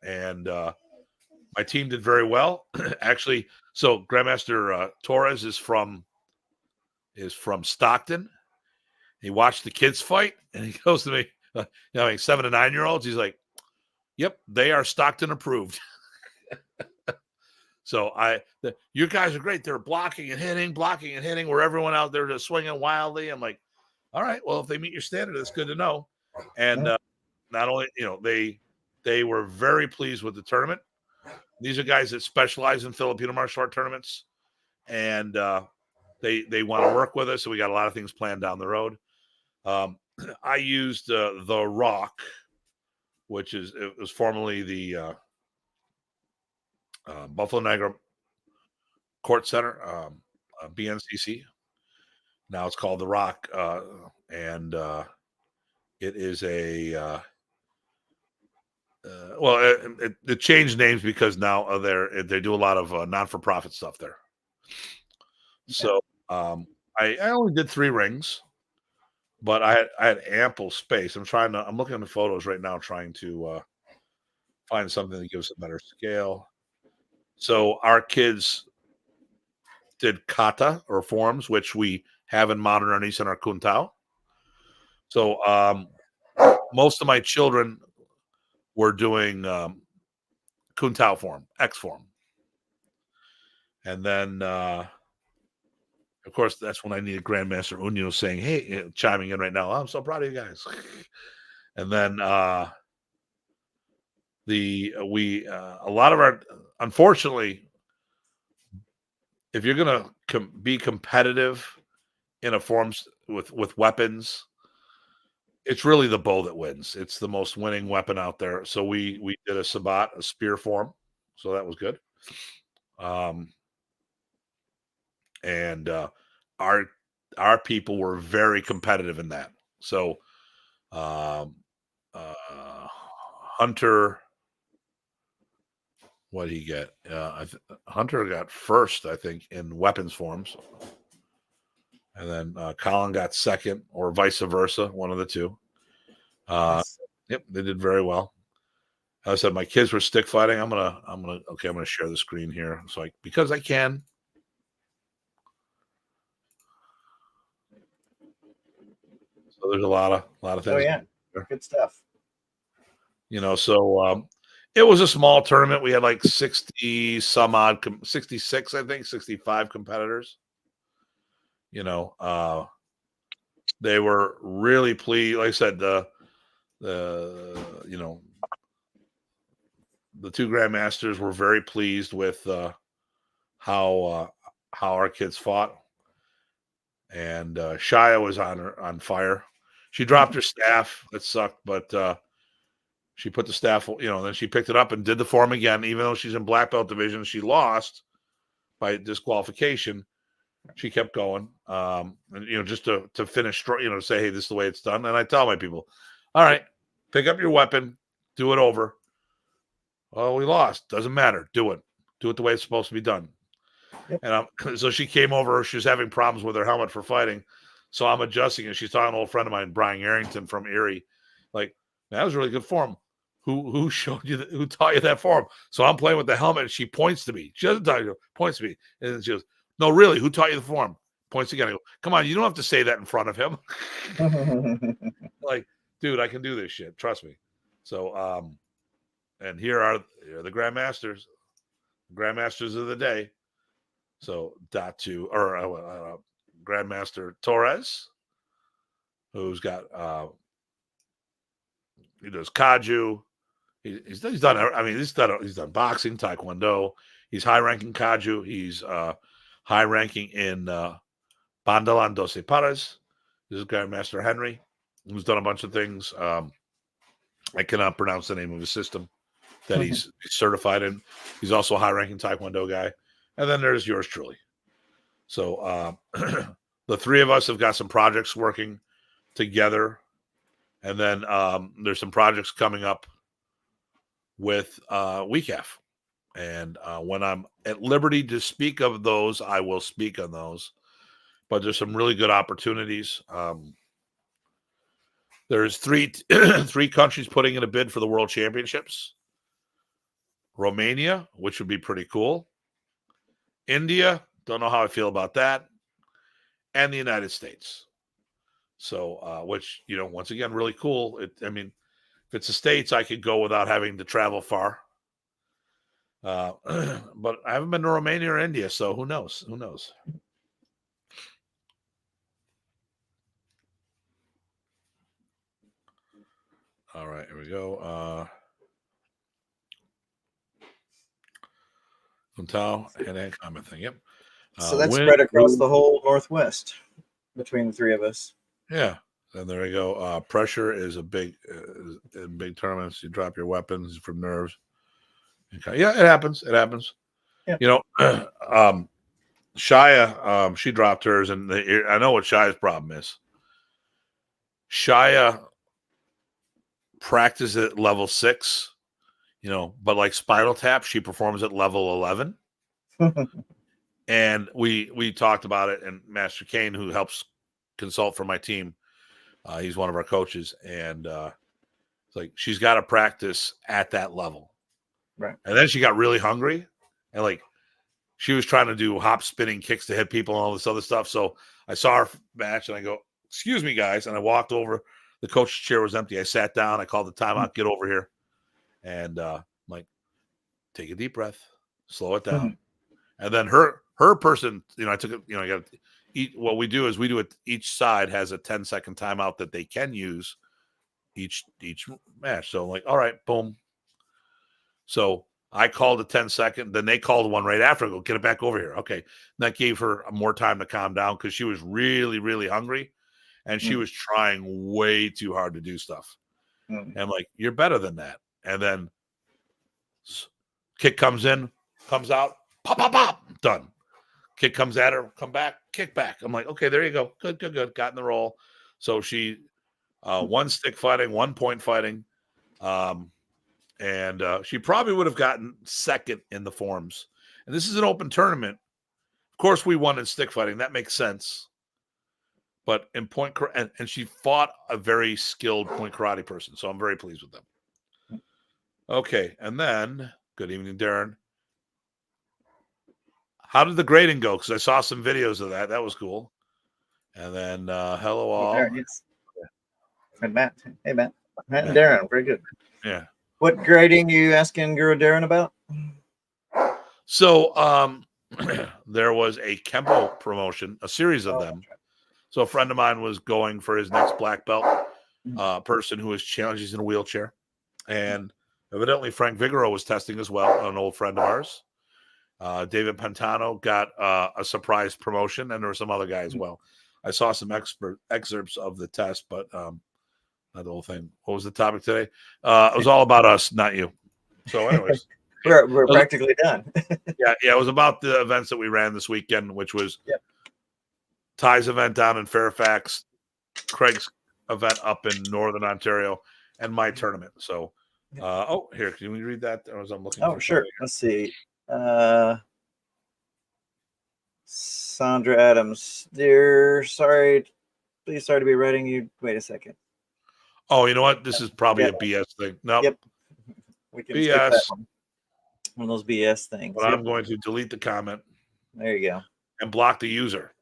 And my team did very well. Actually, so Grandmaster Torres is from Stockton. He watched the kids fight, and he goes to me, 7 to 9 year olds. He's like, "Yep, they are Stockton approved." So you guys are great. They're blocking and hitting, where everyone out there just swinging wildly. I'm like, all right, well, if they meet your standard, that's good to know. And not only, they were very pleased with the tournament. These are guys that specialize in Filipino martial art tournaments, and they want to work with us. So we got a lot of things planned down the road. I used the Rock, which was formerly the Buffalo Niagara Court Center, BNCC. Now it's called the Rock, and it is a it changed names because now they do a lot of non-for-profit stuff there. Okay. So I only did 3 rings, but I had ample space. I'm looking at the photos right now, trying to find something that gives a better scale. So our kids did kata or forms, which we have in Modern Arnis and our Kuntao. So most of my children were doing Kuntao form, X form. And then, of course, that's when I needed Grandmaster Unyo saying, hey, chiming in right now. I'm so proud of you guys. And then a lot of our, unfortunately, if you're going to be competitive in a forms with weapons, it's really the bow that wins. It's the most winning weapon out there. So we did a sabat, a spear form. So that was good. And our people were very competitive in that. So Hunter, what did he get? Hunter got first, I think, in weapons forms. And then Colin got second, or vice versa, one of the two. Nice. Yep, they did very well. As I said, my kids were stick fighting. I'm gonna share the screen here, because I can. So there's a lot of things. Oh yeah, good stuff. So it was a small tournament. We had like 60 some odd, 66, I think, 65 competitors. They were really pleased. Like I said, the the two grandmasters were very pleased with how our kids fought, and Shia was on fire. She dropped her staff. That sucked, but she put the staff, then she picked it up and did the form again. Even though she's in black belt division, she lost by disqualification. She kept going, and just to finish, say, hey, this is the way it's done. And I tell my people, all right, pick up your weapon, do it over. Oh, we lost. Doesn't matter. Do it the way it's supposed to be done. Yep. And so she came over. She was having problems with her helmet for fighting, so I'm adjusting it. She's talking to an old friend of mine, Brian Arrington from Erie, like, that was a really good form. Who showed you who taught you that form? So I'm playing with the helmet, and she points to me. She doesn't tell you, points to me, and then she goes, no, really, who taught you the form? Points again. I go, come on, you don't have to say that in front of him. Like, dude, I can do this shit. Trust me. So, and here are the grandmasters of the day. So Datu, or Grandmaster Torres, who's got he does Kaju. He's done. I mean, he's done boxing, taekwondo. He's high ranking Kaju. He's high ranking in Bandalan Doce Pares. This is Grandmaster Henry, who's done a bunch of things. I cannot pronounce the name of his system that he's certified in. He's also a high ranking taekwondo guy. And then there's yours truly. So the three of us have got some projects working together. And then there's some projects coming up with WECAF. And when I'm at liberty to speak of those, I will speak on those. But there's some really good opportunities. There's three countries putting in a bid for the World Championships. Romania, which would be pretty cool. India, don't know how I feel about that. And the United States. So, which, once again, really cool. If it's the States, I could go without having to travel far. But I haven't been to Romania or India, so who knows? Who knows? All right, here we go. Hand comment thing. Yep. So that's spread across the whole Northwest between the three of us. Yeah. And there we go. Pressure is a big in big tournaments. You drop your weapons from nerves. Okay. Yeah, it happens. It happens. Yeah. Shia, she dropped hers, and I know what Shia's problem is. Shia practices at level 6, but like Spinal Tap, she performs at level 11. And we talked about it, and Master Kane, who helps consult for my team, he's one of our coaches, and it's like she's got to practice at that level. Right. And then she got really hungry, and like she was trying to do hop spinning kicks to hit people and all this other stuff. So I saw her match, and I go, "Excuse me, guys," and I walked over. The coach's chair was empty. I sat down. I called the timeout. Get over here, and I'm like, take a deep breath, slow it down, and then her person, I took it. I got to eat. What we do is each side has a 10-second timeout that they can use each match. So I'm like, all right, boom. So I called a 10-second. Then they called one right after. I go, get it back over here. Okay. And that gave her more time to calm down because she was really, really hungry. And she was trying way too hard to do stuff. And I'm like, you're better than that. And then kick comes in, comes out, pop, pop, pop, done. Kick comes at her, come back, kick back. I'm like, okay, there you go. Good. Got in the roll. So she, one stick fighting, 1 point fighting. And she probably would have gotten second in the forms. And this is an open tournament. Of course, we won in stick fighting. That makes sense. But in point, and she fought a very skilled point karate person. So I'm very pleased with them. Okay. And then, good evening, Darren. How did the grading go? Because I saw some videos of that. That was cool. And then, hello all. Darren, yes. And Matt. Hey, Matt. Matt and Darren. Very good. Yeah. What grading you asking Guro Darren about? So there was a Kempo promotion, a series of them. So a friend of mine was going for his next black belt person who was challenged. He's in a wheelchair. And Evidently, Frank Vigoro was testing as well, an old friend of ours. David Pantano got a surprise promotion, and there were some other guys as well. I saw some excerpts of the test, but not the whole thing. What was the topic today? It was all about us, not you. So, anyways, we're practically done. yeah. It was about the events that we ran this weekend, which was Ty's event down in Fairfax, Craig's event up in Northern Ontario, and my tournament. So, here, can we read that? Or as I'm looking. Oh, sure. Let's see. Sandra Adams, please sorry to be writing you. Wait a second. Oh, you know what? This is probably a BS thing. No. Yep. We can skip that one. One of those BS things. But I'm going to delete the comment. There you go. And block the user.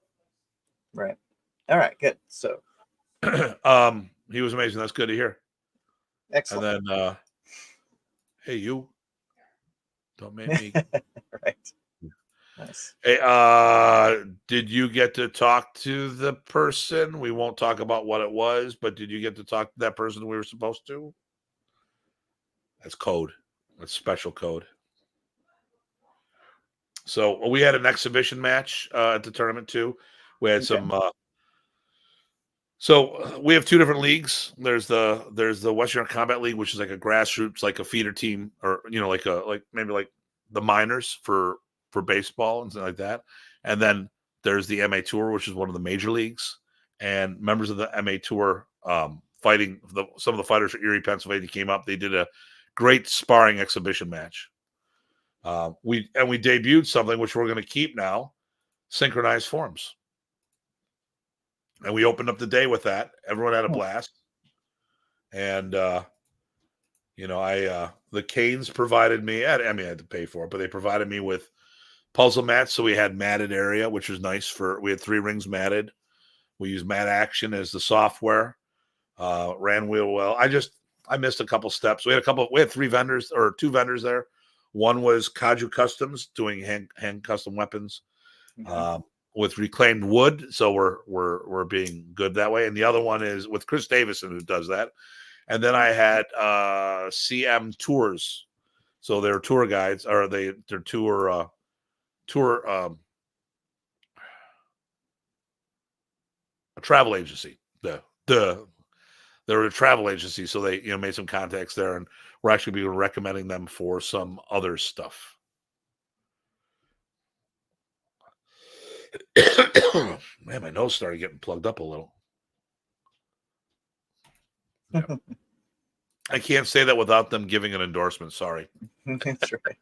Right. All right, good. So he was amazing. That's good to hear. Excellent. And then hey, you don't make me right. Nice. Hey, did you get to talk to the person? We won't talk about what it was, but did you get to talk to that person we were supposed to? That's code. That's special code. So we had an exhibition match at the tournament too. We had some. So we have two different leagues. There's the Western Combat League, which is like a grassroots, like a feeder team, or like maybe like the minors for baseball and something like that. And then there's the MA Tour, which is one of the major leagues. And members of the MA Tour fighting some of the fighters from Erie, Pennsylvania came up. They did a great sparring exhibition match. We debuted something which we're going to keep now, synchronized forms. And we opened up the day with that. Everyone had a blast. And the Canes provided me, I had to pay for it, but they provided me with puzzle mats. So we had matted area, which was nice we had 3 rings matted. We used Mat Action as the software. Ran real well. I missed a couple steps. We had 3 vendors or 2 vendors there. One was Kaju Customs doing hand custom weapons with reclaimed wood. So we're being good that way. And the other one is with Chris Davison, who does that. And then I had CM Tours. So they're tour guides, or they're tour a travel agency. They're a travel agency, so they made some contacts there, and we're actually be recommending them for some other stuff. Man, my nose started getting plugged up a little. Yep. I can't say that without them giving an endorsement. Sorry. That's right.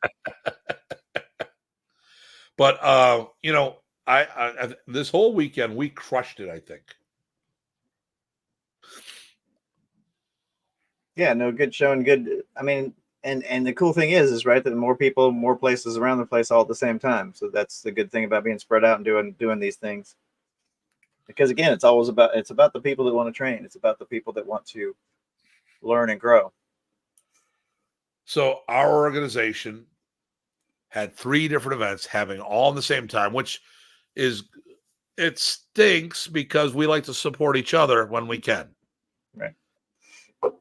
But I this whole weekend we crushed it, I think. Yeah, no, good showing. Good. I mean, and the cool thing is right, that more people, more places around the place all at the same time. So that's the good thing about being spread out and doing these things. Because again, it's about the people that want to train. It's about the people that want to learn and grow. So our organization had 3 different events having all in the same time, which it stinks because we like to support each other when we can. Right.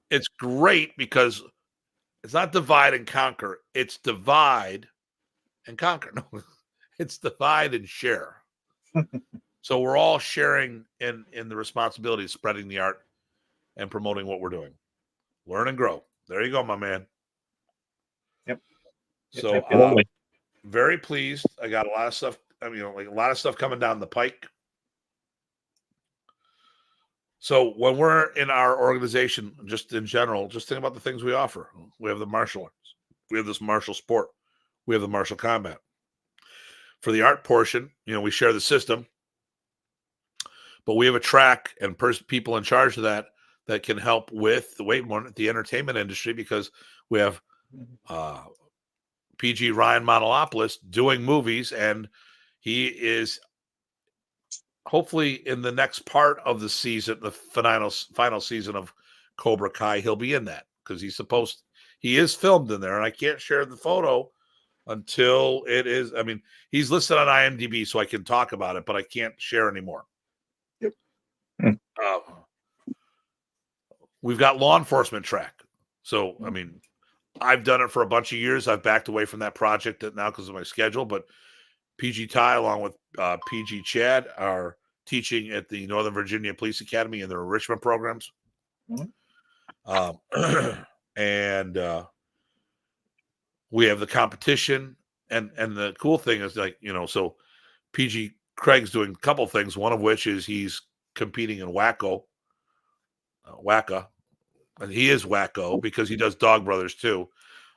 It's great because it's not divide and conquer. It's divide and conquer. No, it's divide and share. So we're all sharing in the responsibility of spreading the art and promoting what we're doing. Learn and grow. There you go, my man. Yep. So very pleased. I got a lot of stuff. A lot of stuff coming down the pike. So when we're in our organization, just in general, just think about the things we offer. We have the martial arts. We have this martial sport. We have the martial combat. For the art portion, we share the system. But we have a track and people in charge of that can help with the entertainment industry, because we have PG Ryan Monolopoulos doing movies, and he is hopefully in the next part of the season, the final season of Cobra Kai, he'll be in that because he is filmed in there, and I can't share the photo until it is. I mean, he's listed on IMDb, so I can talk about it, but I can't share anymore. Yep. We've got law enforcement track. So, I mean, I've done it for a bunch of years. I've backed away from that project now because of my schedule. But PG Ty, along with PG Chad, are teaching at the Northern Virginia Police Academy in their enrichment programs. And we have the competition. And the cool thing is, like, so PG Craig's doing a couple things, one of which is he's competing in Wacko. And he is Wacko because he does Dog Brothers too.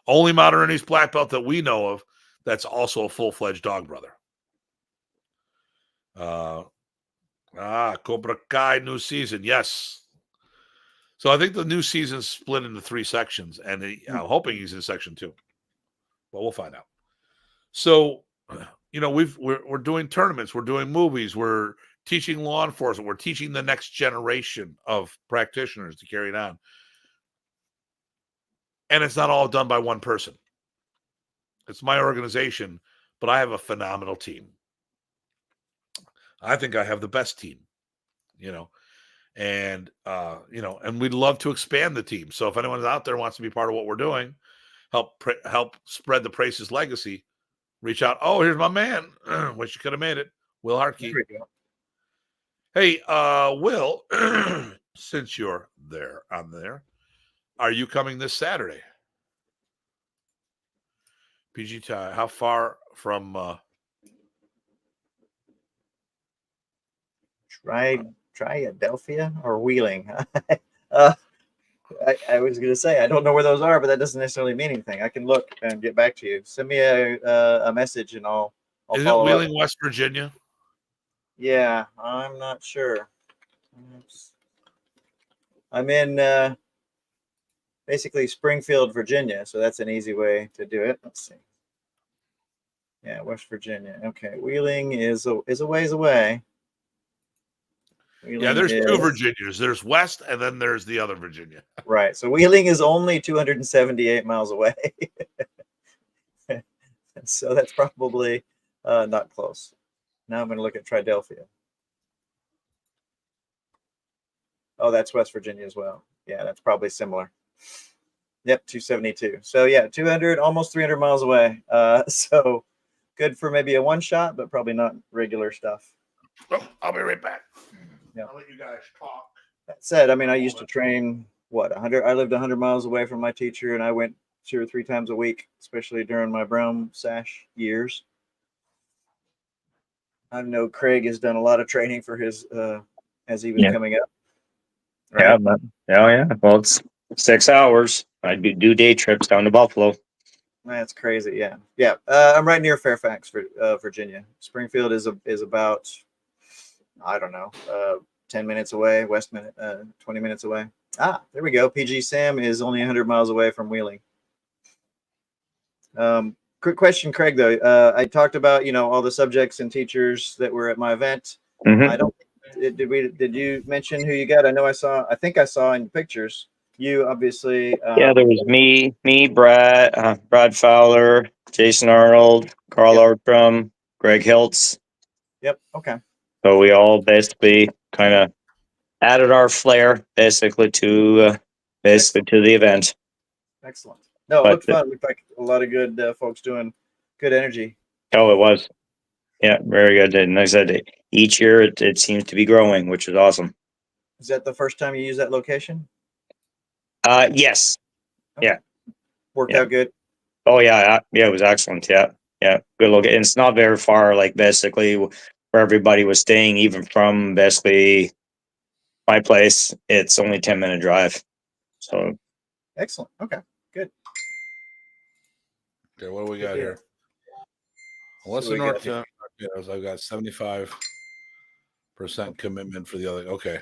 Only Modern Arnis black belt that we know of that's also a full-fledged Dog Brother. Cobra Kai new season, yes. So I think the new season's split into 3 sections, and I'm hoping he's in section 2. But we'll find out. So, we're doing tournaments, we're doing movies, we're teaching law enforcement, we're teaching the next generation of practitioners to carry it on. And it's not all done by one person. It's my organization, but I have a phenomenal team. I think I have the best team, and we'd love to expand the team. So if anyone's out there wants to be part of what we're doing, help spread the Prace's legacy, reach out. Oh, here's my man. Wish you could have made it. Will Hartke. Hey, Will, since you're there, are you coming this Saturday? PG Ty, how far from Triadelphia or Wheeling? I was going to say, I don't know where those are, but that doesn't necessarily mean anything. I can look and get back to you. Send me a message and I'll Is it follow Wheeling, up. West Virginia? Yeah, I'm not sure. I'm in basically Springfield, Virginia, so that's an easy way to do it. Let's see. Yeah, West Virginia. Okay, Wheeling is a ways away. Yeah, there's 2 Virginias. There's West, and then there's the other Virginia. Right. So Wheeling is only 278 miles away. So that's probably not close. Now I'm going to look at Triadelphia. Oh, that's West Virginia as well. Yeah, that's probably similar. Yep, 272. So yeah, 200, almost 300 miles away. So good for maybe a one shot, but probably not regular stuff. Oh, I'll be right back. Yeah. I'll let you guys talk. That said, I mean, I used to train 100. I lived 100 miles away from my teacher, and I went 2 or 3 times a week, especially during my brown sash years. I know Craig has done a lot of training for his as he was coming up. Right? Yeah. Well, it's 6 hours. I'd do day trips down to Buffalo. That's crazy. Yeah. I'm right near Fairfax, Virginia. Springfield is about, I don't know, 10 minutes away. 20 minutes away. There we go. PG Sam is only 100 miles away from Wheeling. Quick question, Craig, though. I talked about, all the subjects and teachers that were at my event. Mm-hmm. Did you mention who you got? I think I saw in the pictures. You obviously. There was me, Brad Fowler, Jason Arnold, Carl Ortrum, Greg Hiltz. Yep. Okay. So we all basically kind of added our flair basically to the event. Excellent. No, it looked fun. It looked like a lot of good folks doing good energy. Oh, it was. Yeah, very good. And like I said, each year it seems to be growing, which is awesome. Is that the first time you used that location? Yes. Okay. Yeah. Worked out good. Oh yeah, it was excellent. Yeah, good look. And it's not very far. Like basically where everybody was staying, even from basically my place, it's only 10-minute drive. So excellent. Okay, good. Okay, what do we got here? Western North Carolina, I've got 75% commitment for the other. Okay.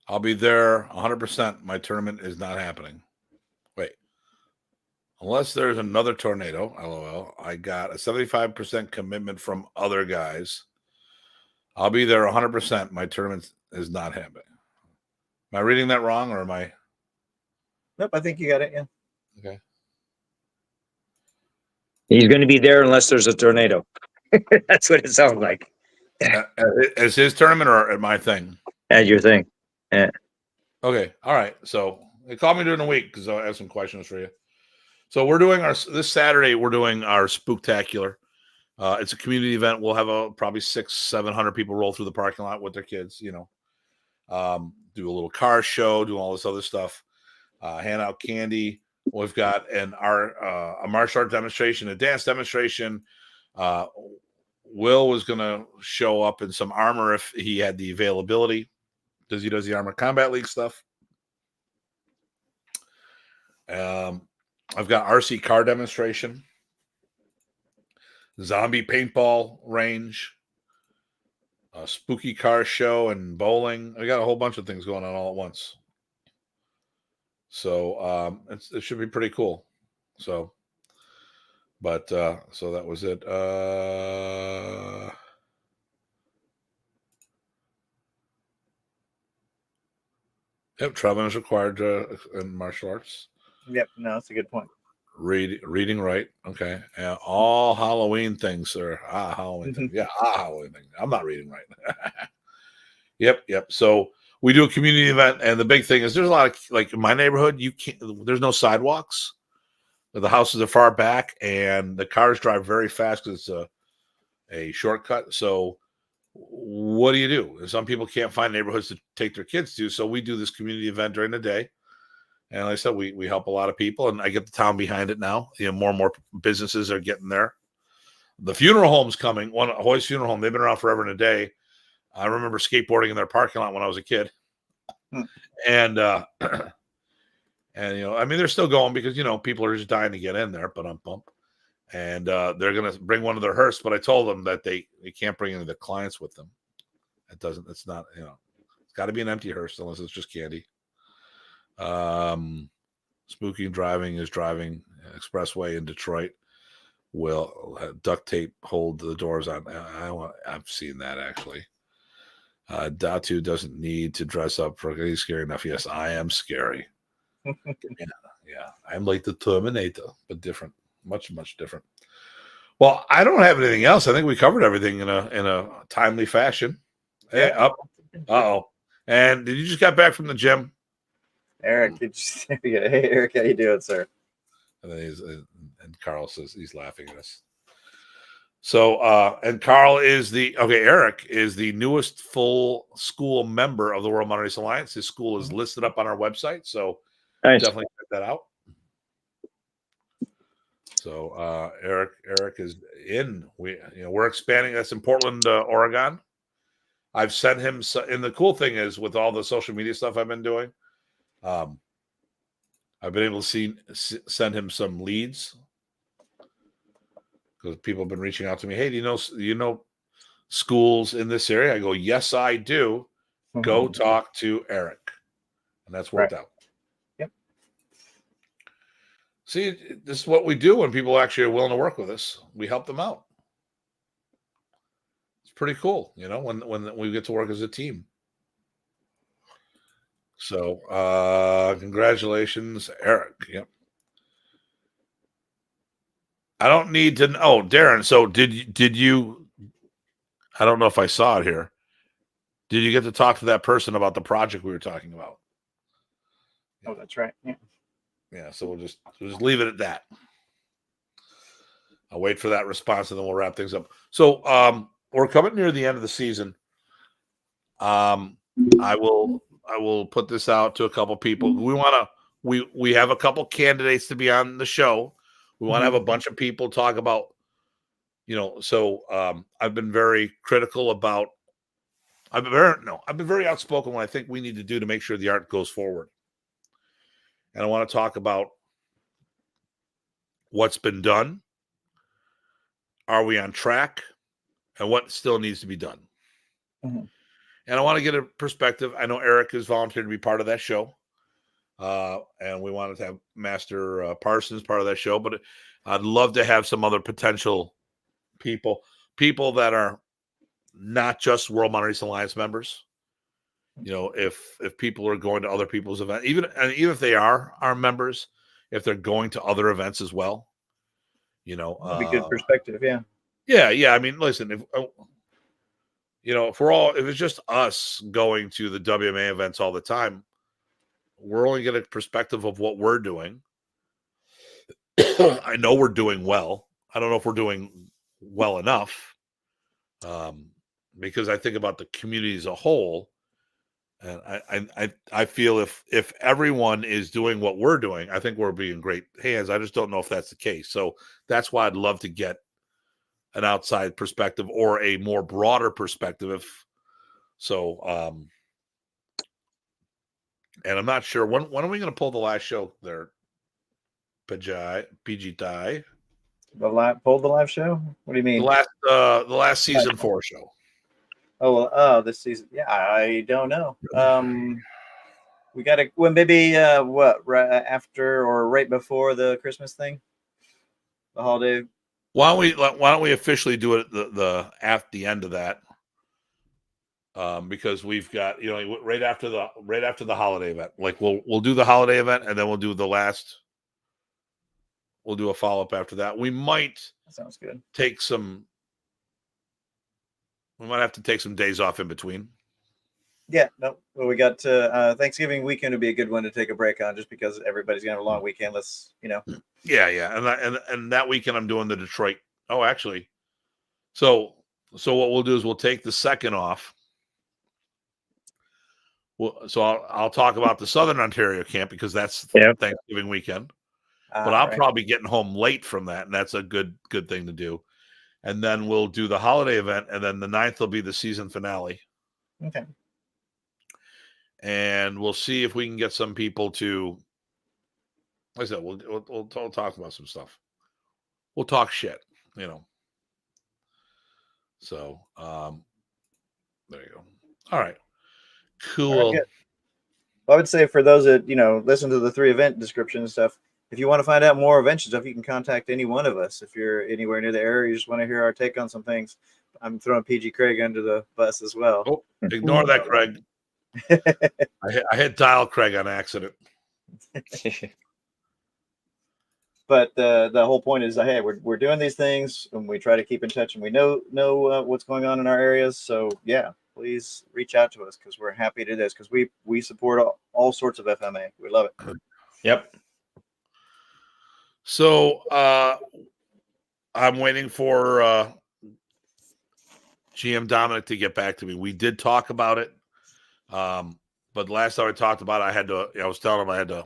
I'll be there 100%. My tournament is not happening. Wait. Unless there's another tornado, LOL. I got a 75% commitment from other guys. I'll be there 100%. My tournament is not happening. Am I reading that wrong, or am I? Nope, I think you got it. Yeah. Okay. He's going to be there unless there's a tornado. That's what it sounds like. As his tournament or at my thing? As your thing. Yeah. Okay. All right. So they called me during the week because I have some questions for you. So we're doing this Saturday. We're doing our Spooktacular. It's a community event. We'll have probably 600-700 people roll through the parking lot with their kids. Do a little car show, do all this other stuff, hand out candy. We've got a martial art demonstration, a dance demonstration. Will was going to show up in some armor if he had the availability, because he does the Armor Combat League stuff. I've got RC car demonstration, zombie paintball range, a spooky car show, and bowling. I got a whole bunch of things going on all at once. So it should be pretty cool. So that was it. Yep, traveling is required in martial arts. Yep, no, that's a good point. Reading right. Okay. All Halloween things, sir. Halloween thing. Yeah, Halloween thing. I'm not reading right. Yep. So we do a community event, and the big thing is there's a lot of, like in my neighborhood, there's no sidewalks. The houses are far back, and the cars drive very fast because it's a shortcut. So what do? Some people can't find neighborhoods to take their kids to, so we do this community event during the day. And like I said, we help a lot of people, and I get the town behind it now. More and more businesses are getting there. The funeral home's coming. Hoy's Funeral Home, they've been around forever and a day. I remember skateboarding in their parking lot when I was a kid. And they're still going because, people are just dying to get in there, but and they're going to bring one of their hearse, but I told them that they can't bring any of the clients with them. It's not, it's got to be an empty hearse unless it's just candy. Spooky driving is driving expressway in Detroit. Will duct tape hold the doors on. I've seen that actually. Datu doesn't need to dress up for he's scary enough. Yes, I am scary. Yeah, I'm like the Terminator, but different, much different. Well, I don't have anything else. I think we covered everything in a timely fashion. Hey, up. And did you just get back from the gym? Eric, hey Eric, how you doing, sir? And then and Carl says he's laughing at us. So and Carl is Eric is the newest full school member of the World Modern Arnis Alliance. His school is listed up on our website, so definitely check that out. So Eric is in. We're expanding. That's in Portland, Oregon. I've sent him, and the cool thing is with all the social media stuff I've been doing, I've been able to send him some leads because people have been reaching out to me. Hey, do you know schools in this area? I go, yes, I do. Go talk to Eric, and that's worked out. Yep. See, this is what we do when people actually are willing to work with us. We help them out. It's pretty cool, when we get to work as a team. So, congratulations, Eric. Yep. I don't need to know. Oh, Darren, so did you, I don't know if I saw it here. Did you get to talk to that person about the project we were talking about? Oh, that's right. Yeah. Yeah, so we'll just leave it at that. I'll wait for that response and then we'll wrap things up. So, we're coming near the end of the season. I will put this out to a couple people. We have a couple candidates to be on the show. We want to have a bunch of people talk about, so I've been very critical about, I've been very outspoken what I think we need to do to make sure the art goes forward. And I want to talk about what's been done. Are we on track? And what still needs to be done? Mm-hmm. And I want to get a perspective. I know Eric has volunteered to be part of that show. And we wanted to have Master Parsons part of that show. But I'd love to have some other potential people that are not just World Modern Arnis Alliance members. If people are going to other people's events, even if they are our members, if they're going to other events as well, that'd be good perspective. Yeah. Yeah. I mean, listen, if if it's just us going to the WMA events all the time, we're only getting a perspective of what we're doing. I know we're doing well. I don't know if we're doing well enough, because I think about the community as a whole, and I feel if everyone is doing what we're doing, I think we're being great hands. I just don't know if that's the case. So that's why I'd love to get an outside perspective or a more broader perspective. If so, and I'm not sure when are we going to pull the last show there, PG Die. Pulled the live show. What do you mean? The last season 4 show. Oh, this season. Yeah, I don't know. We got to. Well, maybe what right after or right before the Christmas thing, the holiday. Why don't we officially do it at the end of that? Because we've got right after the holiday event. Like we'll do the holiday event and then we'll do the last. We'll do a follow up after that. We might. That sounds good. We might have to take some days off in between. Yeah, no. Well, we got Thanksgiving weekend would be a good one to take a break on, just because everybody's gonna have a long weekend. Let's. Yeah, and that weekend I'm doing the Detroit. Oh, actually, so what we'll do is we'll take the second off. So I'll talk about the Southern Ontario camp because that's Thanksgiving weekend. But I'll probably getting home late from that, and that's a good thing to do. And then we'll do the holiday event, and then the 9th will be the season finale. Okay. And we'll see if we can get some people to. Like I said, we'll talk about some stuff. We'll talk shit, So, there you go. All right. Cool. All right, well, I would say for those that listen to the 3 event description and stuff, if you want to find out more events and stuff, you can contact any one of us. If you're anywhere near the area, you just want to hear our take on some things. I'm throwing PG Craig under the bus as well. Oh, ignore that, Craig. I hit dial Craig on accident. But the whole point is, hey, we're doing these things and we try to keep in touch, and we know what's going on in our areas. So yeah, please reach out to us because we're happy to do this because we support all sorts of FMA. We love it. Yep. So I'm waiting for GM Dominic to get back to me. We did talk about it, but last time I talked about it, I was telling him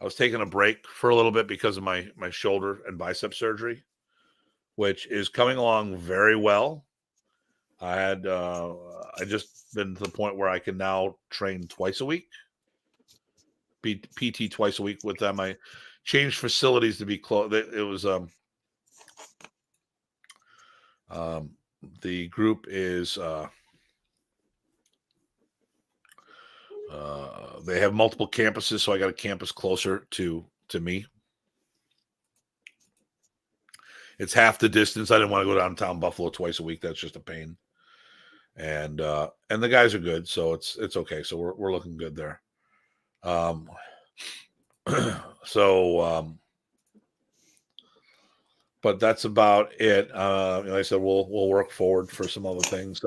I was taking a break for a little bit because of my shoulder and bicep surgery, which is coming along very well. I just been to the point where I can now train twice a week, PT twice a week with them. I changed facilities to be close. It was the group is they have multiple campuses, so I got a campus closer to me. It's half the distance. I didn't want to go downtown Buffalo twice a week. That's just a pain. And the guys are good, so it's okay. So we're looking good there. But that's about it. Like I said, we'll work forward for some other things.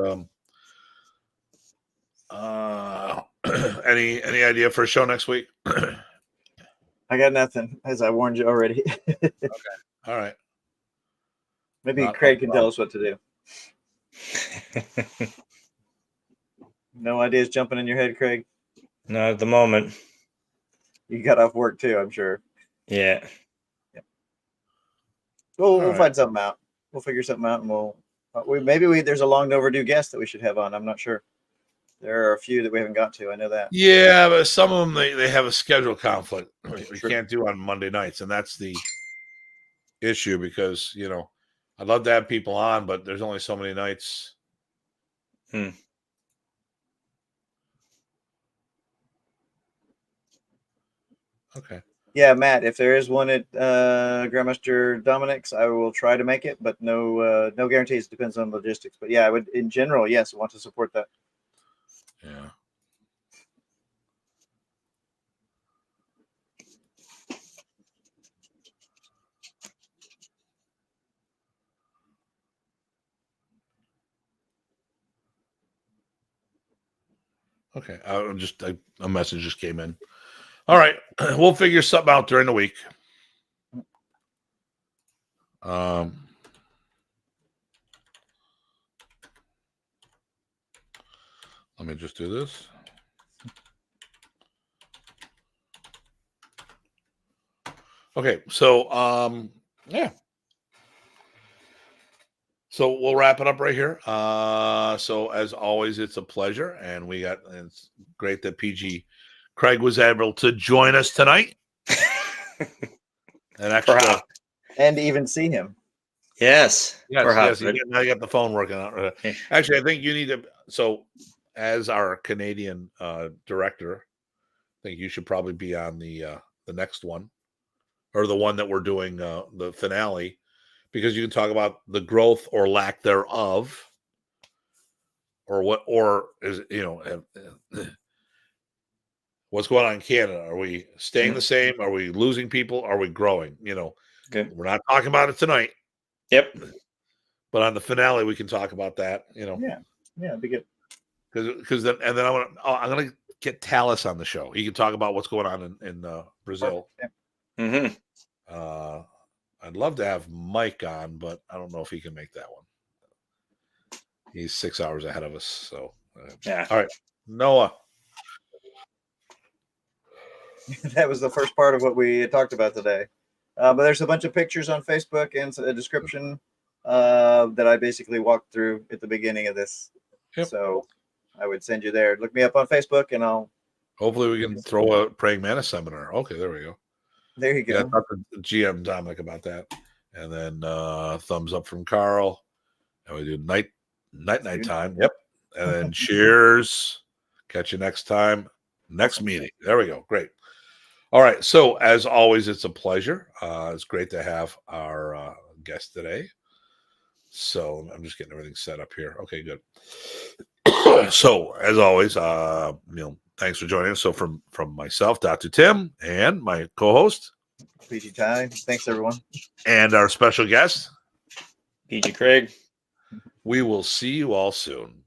Any idea for a show next week? I got nothing, as I warned you already. Okay. All right. Maybe Craig can tell us what to do. No ideas jumping in your head, Craig? Not at the moment. You got off work too, I'm sure. Yeah. We'll find something out. We'll figure something out, and maybe there's a long overdue guest that we should have on. I'm not sure. There are a few that we haven't got to. I know that. Yeah, but some of them they have a schedule conflict. We can't do on Monday nights, and that's the issue because I'd love to have people on, but there's only so many nights. Okay. Yeah, Matt, if there is one at Grandmaster Dominic's, I will try to make it, but no guarantees. It depends on logistics. But yeah, I would, in general, yes, I want to support that. Yeah. Okay. A message just came in. All right. We'll figure something out during the week. Let me just do this. Okay. So, yeah. So we'll wrap it up right here. So as always, it's a pleasure, and it's great that PG Craig was able to join us tonight. And actually, and even see him. Yes. Yes. Now you got the phone working out. Actually, I think you need to. So, as our Canadian director, I think you should probably be on the next one, or the one that we're doing the finale, because you can talk about the growth or lack thereof, or is what's going on in Canada. Are we staying the same? Are we losing people? Are we growing? Okay. We're not talking about it tonight. Yep. But on the finale, we can talk about that. Yeah, it'd be good. Because then I'm gonna get Talus on the show. He can talk about what's going on in Brazil. Yeah. Mm-hmm. I'd love to have Mike on, but I don't know if he can make that one. He's 6 hours ahead of us. So yeah. All right, Noah. That was the first part of what we talked about today. But there's a bunch of pictures on Facebook and a description that I basically walked through at the beginning of this. Yep. So I would send you there. Look me up on Facebook, and I'll. Hopefully, we can throw a Praying Mantis seminar. Okay, there we go. There you go. Yeah, I talked to GM Dominic about that, and then thumbs up from Carl, and we do night time. Yep, and then cheers. Catch you next time. Next meeting. There we go. Great. All right. So as always, it's a pleasure. It's great to have our guest today. So I'm just getting everything set up here. Okay, good. So as always, thanks for joining us. So from myself, Datu Tim, and my co-host, PG Ty. Thanks, everyone. and our special guest, PG Craig. we will see you all soon.